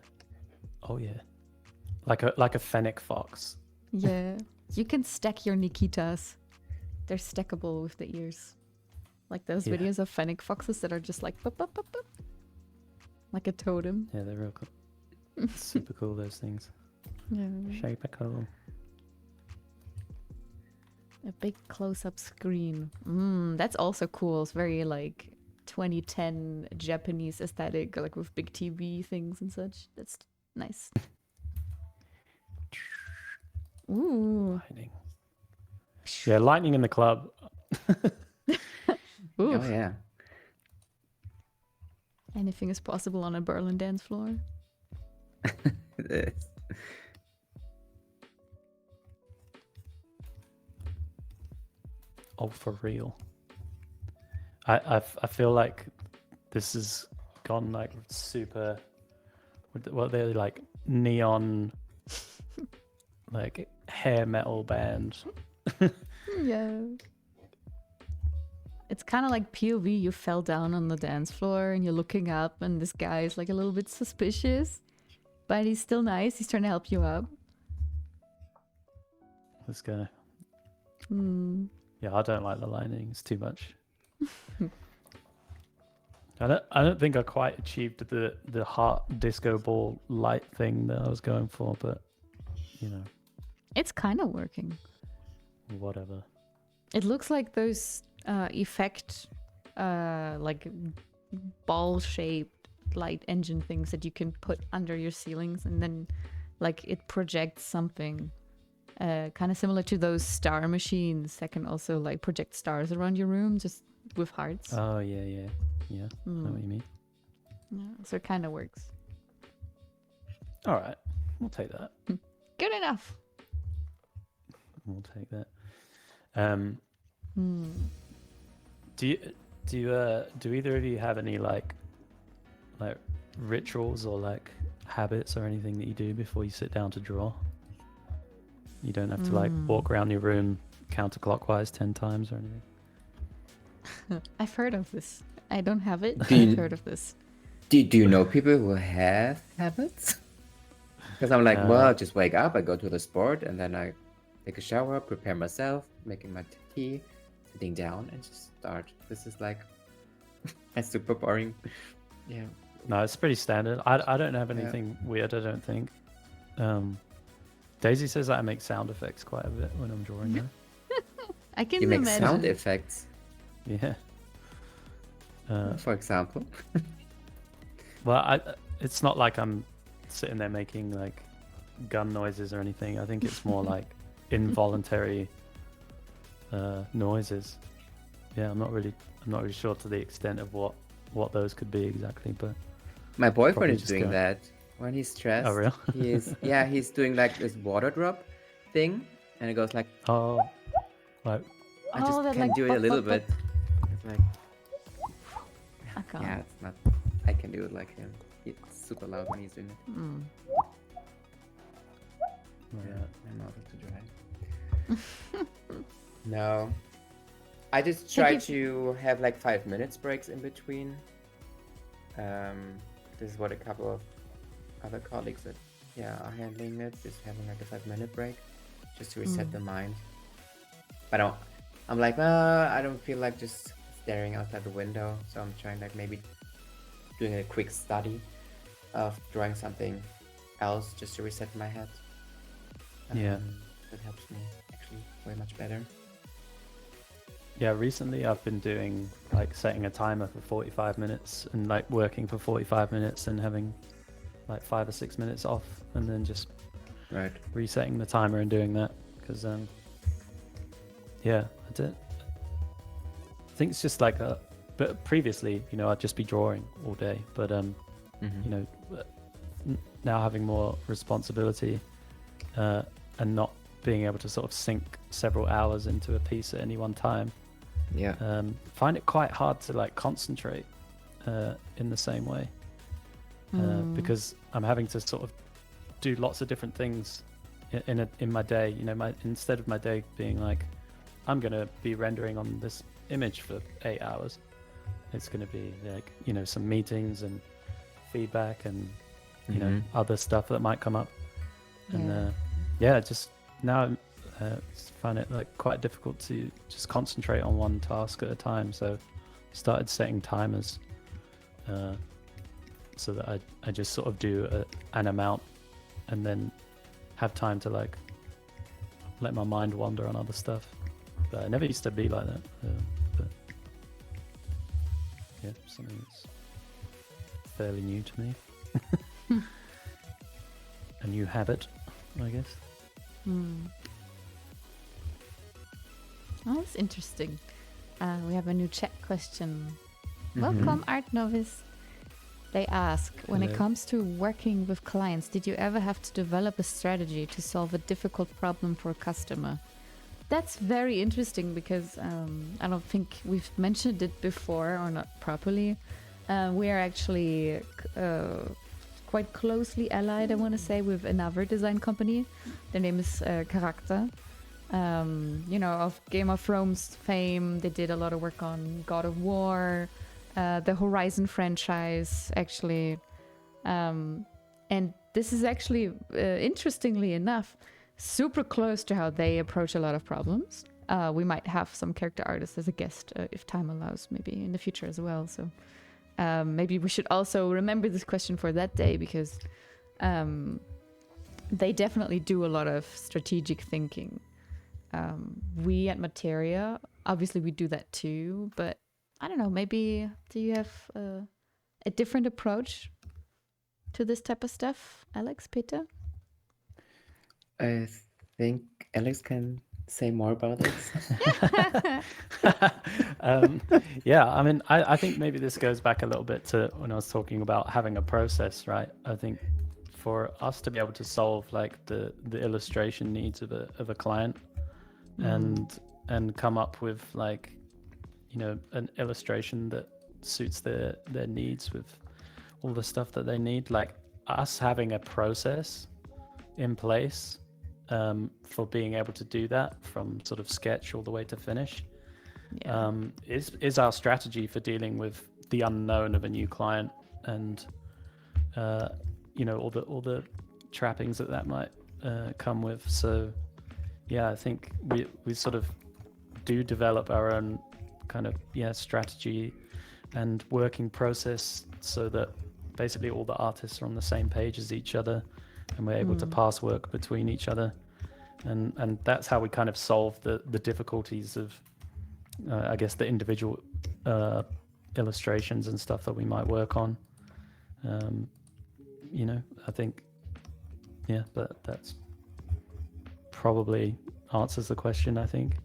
Oh yeah. Like a fennec fox. Yeah. You can stack your Nikitas. They're stackable with the ears. Like those Yeah. videos of fennec foxes that are just like bup, bup, bup, bup. Like a totem. Yeah, they're real cool. Super cool, those things. Yeah. Super cool. A big close-up screen. That's also cool. It's very like 2010 Japanese aesthetic, like with big TV things and such. That's nice. Ooh. Lightning. Yeah, lightning in the club. Ooh. Oh yeah. Anything is possible on a Berlin dance floor. It is. Oh, for real. I feel like this has gone like super. What they're like neon, like hair metal band. Yeah. It's kind of like POV. You fell down on the dance floor and you're looking up, and this guy is like a little bit suspicious, but he's still nice. He's trying to help you up. This guy. Hmm. Yeah, I don't like the lightning. It's too much. I don't think I quite achieved the heart disco ball light thing that I was going for, but you know, It's kind of working. whatever. It looks like those effect, like ball-shaped light engine things that you can put under your ceilings, and then like it projects something. Kind of similar to those star machines that can also like project stars around your room, just with hearts. Oh yeah. I know what you mean. Yeah, so it kind of works. All right, we'll take that. Good enough. We'll take that. Hmm. Do either of you have any like rituals or like habits or anything that you do before you sit down to draw? You don't have to like walk around your room counterclockwise 10 times or anything. I've heard of this. I don't have it. But Do you- I've heard of this. Do you know people who have habits? Because I'm like, well, I just wake up, I go to the sport, and then I take a shower, prepare myself, making my tea, sitting down, and just start. This is like, it's super boring. Yeah. No, it's pretty standard. I don't have anything weird, I don't think. Daisy says that I make sound effects quite a bit when I'm drawing now. I can You make imagine. sound effects, Yeah. for example. Well, it's not like I'm sitting there making like gun noises or anything. I think it's more like involuntary noises. Yeah, I'm not really sure to the extent of what those could be exactly, but My boyfriend Probably is just doing go- that when he's stressed. Oh, really? He's doing like this water drop thing, and it goes like, oh, like I just that, can like, do it a pop, little pop, bit. It's like, I can't. yeah, it's not. I can do it like him. It's super loud when he's doing it. Mm. Yeah, my mouth is too dry. No, I just try to have like 5 minutes breaks in between. This is what a couple of other colleagues that are handling it, just having like a 5-minute break, just to reset the mind. But I'm like, I don't feel like just staring outside the window, so I'm trying like maybe doing a quick study of drawing something else just to reset my head. Yeah. That helps me actually way much better. Yeah, recently I've been doing like setting a timer for 45 minutes and like working for 45 minutes and having like 5 or 6 minutes off, and then just Right. resetting the timer and doing that because yeah, I think it's just like but previously, you know, I'd just be drawing all day, but you know, now having more responsibility and not being able to sort of sink several hours into a piece at any one time, find it quite hard to like concentrate in the same way because I'm having to sort of do lots of different things in my day. You know, instead of my day being like, I'm gonna be rendering on this image for 8 hours, it's gonna be like, you know, some meetings and feedback and you know, other stuff that might come up. And just now find it like quite difficult to just concentrate on one task at a time. So started setting timers so that I just sort of do an amount and then have time to like let my mind wander on other stuff. But I never used to be like that. But yeah, something that's fairly new to me. A new habit, I guess. Oh, that's interesting. We have a new chat question. Welcome, Art Novice. They ask, when it Hello. comes to working with clients, did you ever have to develop a strategy to solve a difficult problem for a customer? That's very interesting because I don't think we've mentioned it before or not properly. We are actually quite closely allied, I want to say, with another design company. Their name is Character. You know, of Game of Thrones fame. They did a lot of work on God of War, the Horizon franchise, actually. And this is actually, interestingly enough, super close to how they approach a lot of problems. We might have some character artists as a guest, if time allows, maybe in the future as well. So maybe we should also remember this question for that day, because they definitely do a lot of strategic thinking. We at Materia, obviously we do that too, but I don't know, maybe do you have a different approach to this type of stuff, Alex, Peter? I think Alex can say more about this. Yeah, I mean, I think maybe this goes back a little bit to when I was talking about having a process, right? I think for us to be able to solve like the illustration needs of a client and come up with like, you know, an illustration that suits their needs with all the stuff that they need, like us having a process in place for being able to do that from sort of sketch all the way to finish is our strategy for dealing with the unknown of a new client and you know, all the trappings that might come with. So yeah, I think we sort of do develop our own kind of strategy and working process so that basically all the artists are on the same page as each other and we're able to pass work between each other, and that's how we kind of solve the difficulties of I guess the individual illustrations and stuff that we might work on. You know, I think Yeah, but that's probably answers the question, I think.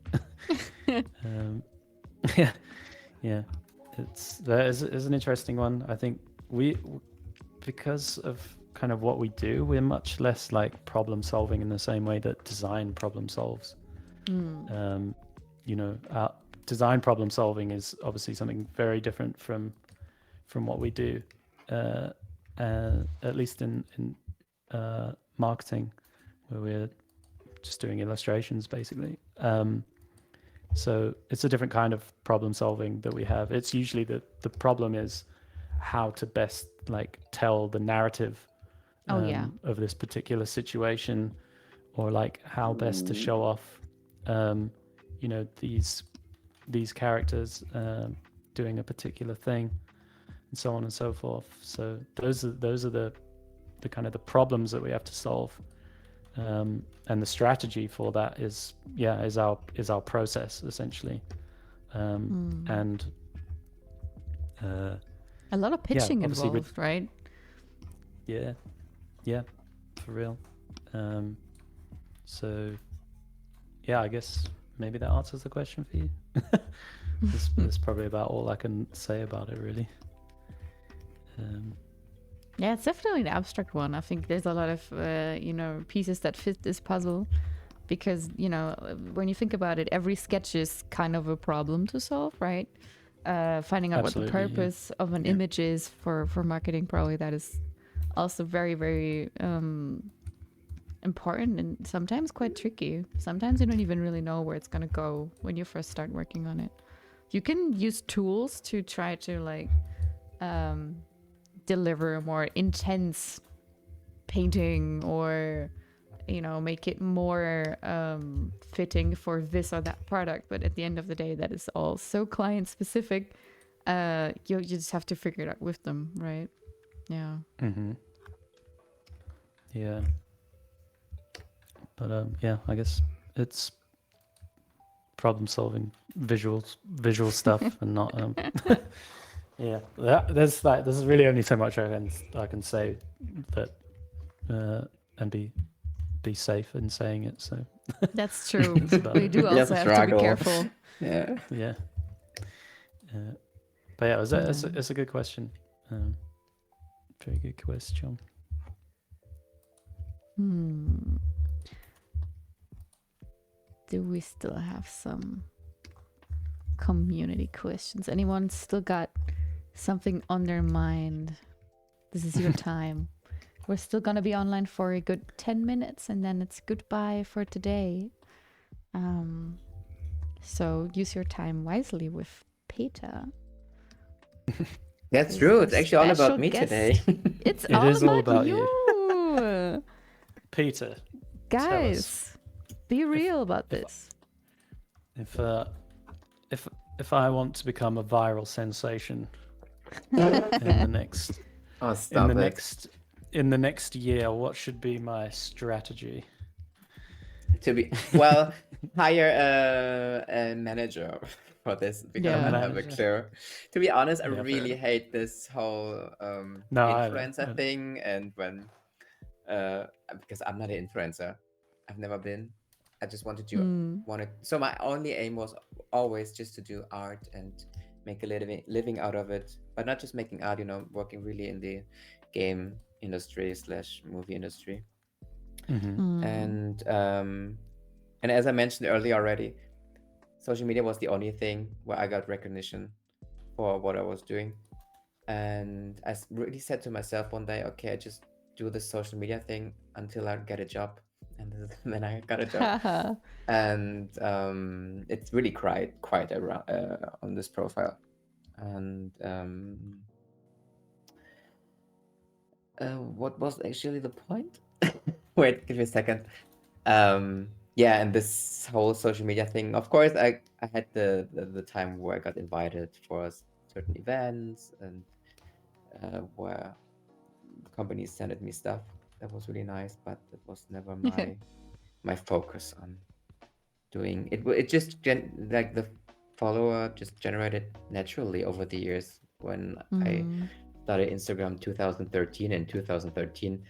Yeah, yeah. It's an interesting one. I think because of kind of what we do, we're much less like problem solving in the same way that design problem solves. You know, design problem solving is obviously something very different from what we do, at least in marketing, where we're just doing illustrations basically. So it's a different kind of problem solving that we have. It's usually the problem is how to best like tell the narrative of this particular situation, or like how best to show off you know, these characters doing a particular thing, and so on and so forth. So those are the kind of the problems that we have to solve. And the strategy for that is our process essentially. And a lot of pitching obviously involved, right? Yeah, for real. So yeah, I guess maybe that answers the question for you. That's probably about all I can say about it, really. Yeah, it's definitely an abstract one. I think there's a lot of you know, pieces that fit this puzzle, because, you know, when you think about it, every sketch is kind of a problem to solve, right? Finding out Absolutely, what the purpose of an image is for marketing, probably that is also very, very important, and sometimes quite tricky. Sometimes you don't even really know where it's going to go when you first start working on it. You can use tools to try to like deliver a more intense painting, or, you know, make it more fitting for this or that product, but at the end of the day, that is all so client specific. You just have to figure it out with them, right? Yeah. Yeah, but yeah, I guess it's problem solving visual stuff and not yeah, there's really only so much I can say that and be safe in saying it. So That's true. We do also have to be careful. Yeah. Yeah. But yeah, it's a good question. Very good question. Do we still have some community questions? Anyone still got something on their mind? This is your time. We're still gonna be online for a good 10 minutes, and then it's goodbye for today. So use your time wisely with Peter. That's true. It's actually all about me guest. today. It's It is all about you. Peter, Guys, be real about this. if I want to become a viral sensation in the next in the next year, what should be my strategy? To be hire a manager for this, because I have a clear. To be honest, I really hate this whole influencer thing, and when because I'm not an influencer, I've never been. I just wanted to so my only aim was always just to do art and make a living out of it, but not just making art, you know, working really in the game industry / movie industry. And as I mentioned earlier already, social media was the only thing where I got recognition for what I was doing. And I really said to myself one day, okay, I just do this social media thing until I get a job. And then I got a job. And it's really quite around on this profile. And what was actually the point? Wait, give me a second. Yeah, and this whole social media thing, of course, I had the time where I got invited for certain events, and where companies sent me stuff. That was really nice, but it was never my focus on doing it. It just like the follower just generated naturally over the years. When I started Instagram 2013, in 2013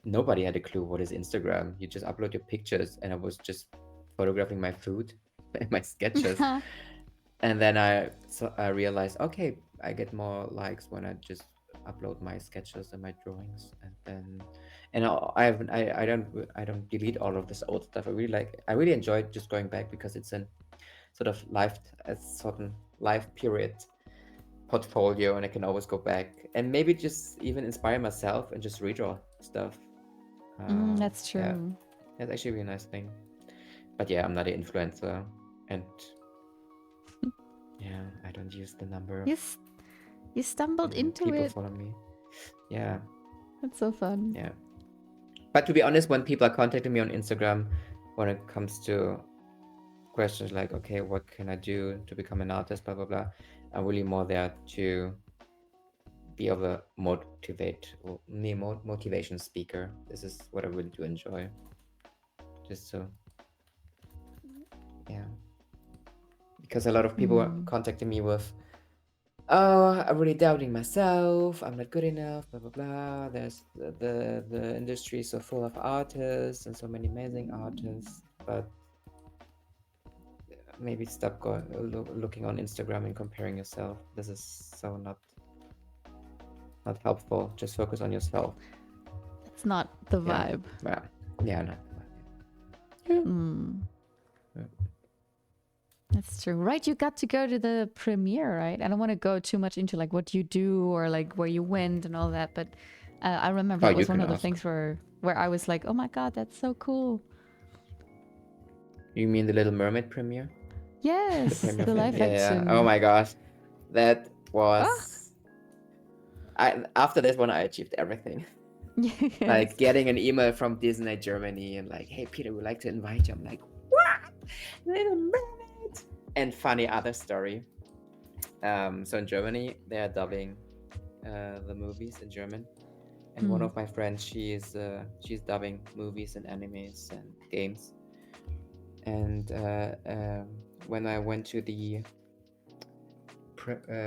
nobody had a clue what is Instagram. You just upload your pictures, and I was just photographing my food and my sketches. And then I realized, okay, I get more likes when I just upload my sketches and my drawings, and I don't delete all of this old stuff. I really enjoyed just going back because it's a certain life period portfolio, and I can always go back and maybe just even inspire myself and just redraw stuff. That's true. Yeah, that's actually a really nice thing. But yeah, I'm not an influencer, and yeah, I don't use the number of You stumbled into people it. follow me. Yeah, That's so fun. yeah. But to be honest, when people are contacting me on Instagram, when it comes to questions like, okay, what can I do to become an artist, blah blah blah, I'm really more there to be of a motivation speaker. This is what I really do enjoy. Just so, yeah. Because a lot of people are contacting me with, oh, I'm really doubting myself. I'm not good enough. Blah blah blah. There's the industry is so full of artists and so many amazing artists, but maybe stop looking on Instagram and comparing yourself. This is so not helpful. Just focus on yourself. It's not the vibe. Yeah, not the vibe. Yeah. That's true. Right, you got to go to the premiere, right? I don't want to go too much into like what you do or like where you went and all that, but I remember that was one of the things where I was like, oh my god, that's so cool. You mean the Little Mermaid premiere? Yes, the live action. Oh my gosh, that was. After this one, I achieved everything. Yes. Like getting an email from Disney Germany and like, hey Peter, we'd like to invite you. I'm like, what? Little Mermaid. And funny other story. So in Germany, they are dubbing the movies in German. And one of my friends, she's dubbing movies and animes and games. And when I went to the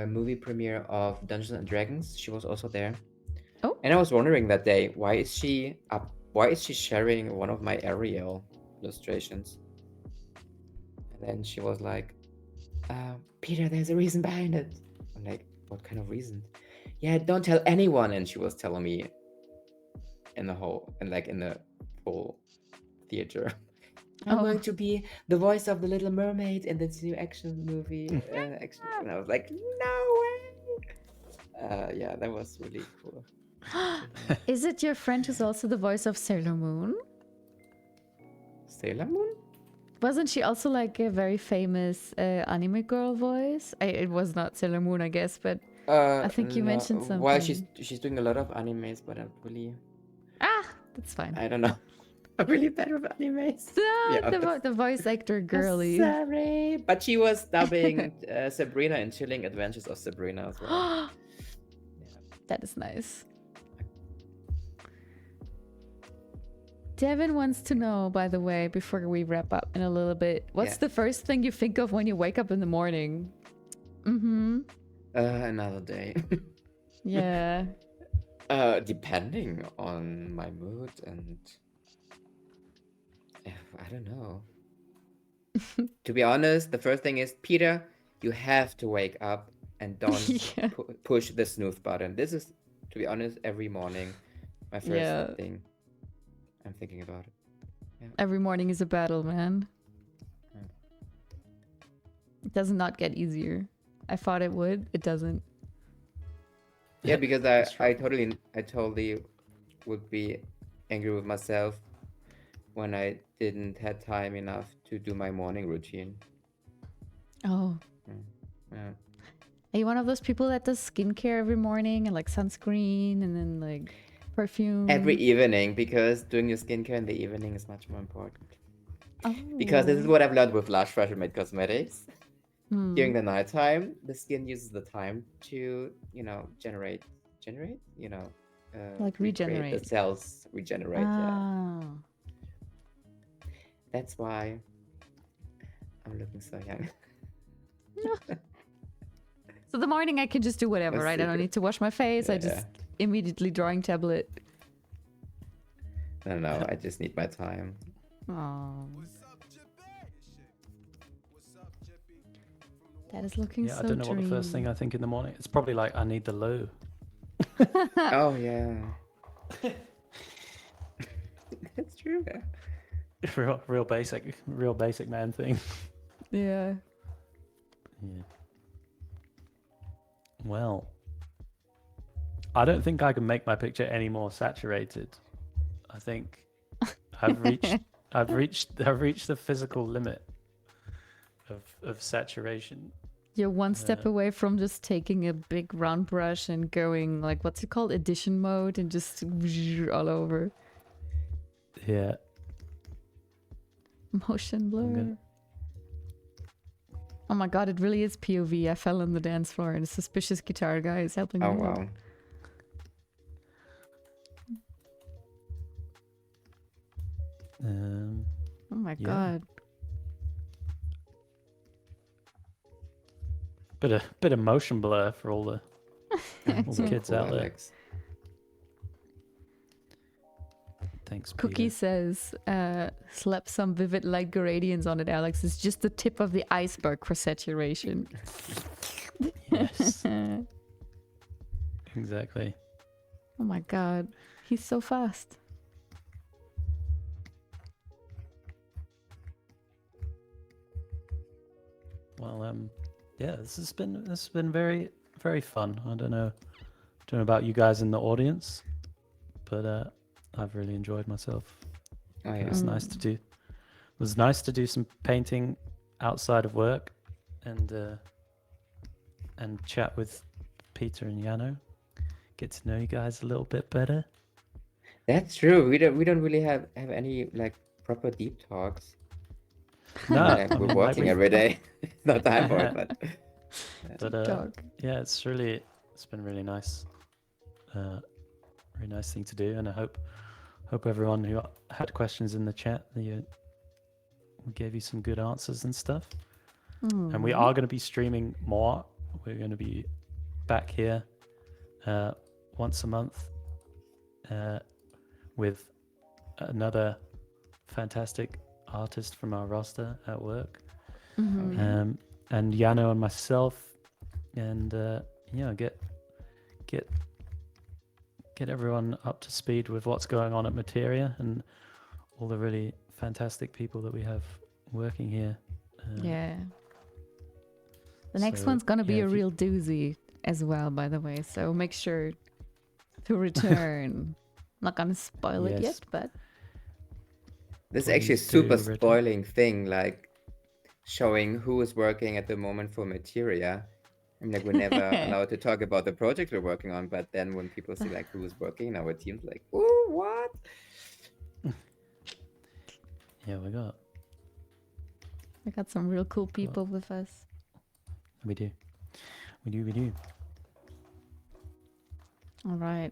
movie premiere of Dungeons and Dragons, she was also there. Oh. And I was wondering that day, why is she sharing one of my Ariel illustrations? And then she was like, Peter, there's a reason behind it. I'm like, what kind of reason? Yeah, don't tell anyone. And she was telling me in the full theater. I'm going to be the voice of the Little Mermaid in this new action movie. And I was like, no way. Yeah, that was really cool. Is it your friend who's also the voice of Sailor Moon? Sailor Moon? Wasn't she also like a very famous anime girl voice? It was not Sailor Moon, I guess, but I think you mentioned something. Well, she's doing a lot of animes, but I'm really... that's fine. I don't know. I'm really bad with animes. The voice actor girly. Sorry. But she was dubbing Sabrina in Chilling Adventures of Sabrina as well. That is nice. Devin wants to know, by the way, before we wrap up in a little bit, what's the first thing you think of when you wake up in the morning? Another day. Yeah. Depending on my mood and I don't know. To be honest, the first thing is, Peter, you have to wake up and don't push the snooze button. This is, to be honest, every morning my first thing. I'm thinking about it. Yeah. Every morning is a battle, man. Yeah. It does not get easier. I thought it would. It doesn't. Yeah, because I totally would be angry with myself when I didn't have time enough to do my morning routine. Oh. Yeah. Are you one of those people that does skincare every morning and like sunscreen and then like perfume? Every evening, because doing your skincare in the evening is much more important. Oh. Because this is what I've learned with Lush Fresh Made Cosmetics. During the nighttime, the skin uses the time to, generate, like regenerate. The cells regenerate. Yeah. That's why I'm looking so young. So the morning I can just do whatever, right? I don't need to wash my face. I just immediately drawing tablet. I don't know. I just need my time. Oh, that is looking Yeah, so I don't know what the first thing dreamy. I think in the morning. It's probably like I need the loo. Oh yeah, that's true. real basic man thing. Yeah. Yeah. Well, I don't think I can make my picture any more saturated. I think I've reached the physical limit of saturation. You're one step away from just taking a big round brush and going like, what's it called, edition mode, and just all over. Yeah. Motion blur. gonna- Oh my god, it really is POV. I fell on the dance floor and a suspicious guitar guy is helping Oh me out. wow. Oh my Yeah. god. Bit of motion blur for all the So kids cool, out there. Alex. Thanks, Cookie Peter. says, slap some vivid light gradients on it, Alex. It's just the tip of the iceberg for saturation. Yes. Exactly. Oh my god. He's so fast. Well, yeah, this has been very fun. I don't know about you guys in the audience, but I've really enjoyed myself. Oh It yeah. was nice to do. It was nice to do some painting outside of work, and chat with Peter and Yano. Get to know you guys a little bit better. That's true. We don't really have any like proper deep talks. No, Like, I we're mean, working every day. No time for it, but But Dog. yeah, it's been really nice. Really nice thing to do, and I hope everyone who had questions in the chat, we gave you some good answers and stuff. And we are going to be streaming more. We're going to be back here once a month with another fantastic artist from our roster at work, and Yano and myself, and get everyone up to speed with what's going on at Materia and all the really fantastic people that we have working here. Yeah. The next so, one's gonna be yeah, a if you- real doozy as well, by the way. So make sure to return. Not gonna spoil it Yes. yet, but this is actually a Please do super return. spoiling thing, like showing who is working at the moment for Materia. I'm like, we're never allowed to talk about the project we're working on, but then when people see like who is working in our teams, like, oh, what? Yeah, we got some real cool people with us. do. All right.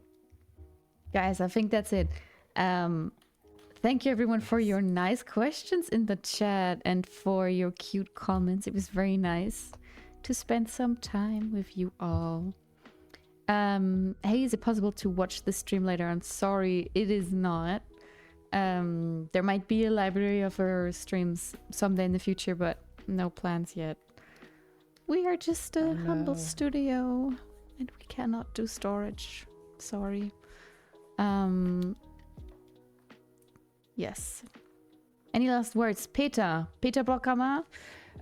Guys, I think that's it. Thank you everyone for your nice questions in the chat and for your cute comments. It was very nice to spend some time with you all. Hey, is it possible to watch the stream later on? Sorry, it is not. There might be a library of our streams someday in the future, but no plans yet. We are just a humble studio and we cannot do storage. Sorry. Yes. Any last words? Peter Brockhammer? Oh,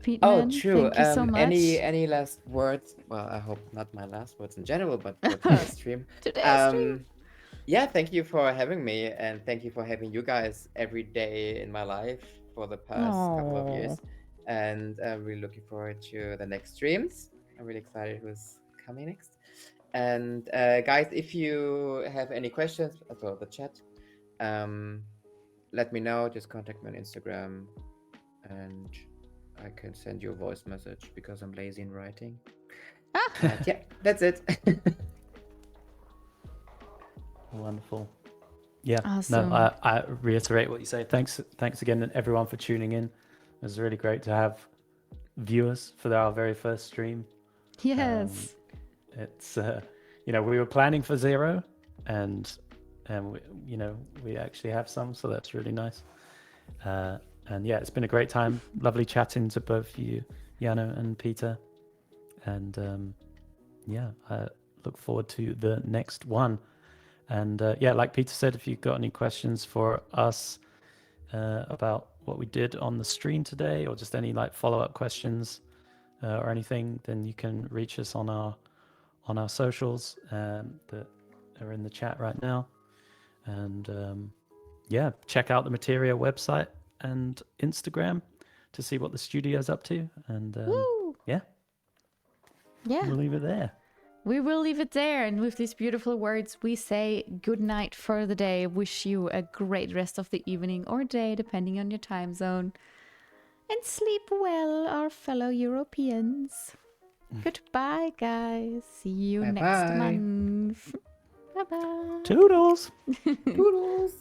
Peteman, true. thank you so much. Any last words? Well, I hope not my last words in general, but for today's stream. Today's stream. Yeah, thank you for having me, and thank you for having you guys every day in my life for the past couple of years. And I'm really looking forward to the next streams. I'm really excited who's coming next. And guys, if you have any questions about the chat, let me know. Just contact me on Instagram, and I can send you a voice message because I'm lazy in writing. And yeah, that's it. Wonderful. Yeah. Awesome. No, I reiterate what you say. Thanks again, everyone, for tuning in. It was really great to have viewers for our very first stream. Yes. It's we were planning for 0, and and we actually have some, so that's really nice. And yeah, it's been a great time. Lovely chatting to both you, Jano and Peter. And yeah, I look forward to the next one. And yeah, like Peter said, if you've got any questions for us about what we did on the stream today, or just any like follow-up questions or anything, then you can reach us on our socials that are in the chat right now. And yeah, check out the Materia website and Instagram to see what the studio's up to. And yeah, we'll leave it there. We will leave it there. And with these beautiful words, we say good night for the day. Wish you a great rest of the evening or day, depending on your time zone. And sleep well, our fellow Europeans. Goodbye, guys. See you next Bye-bye. month. Bye-bye. Toodles! Toodles.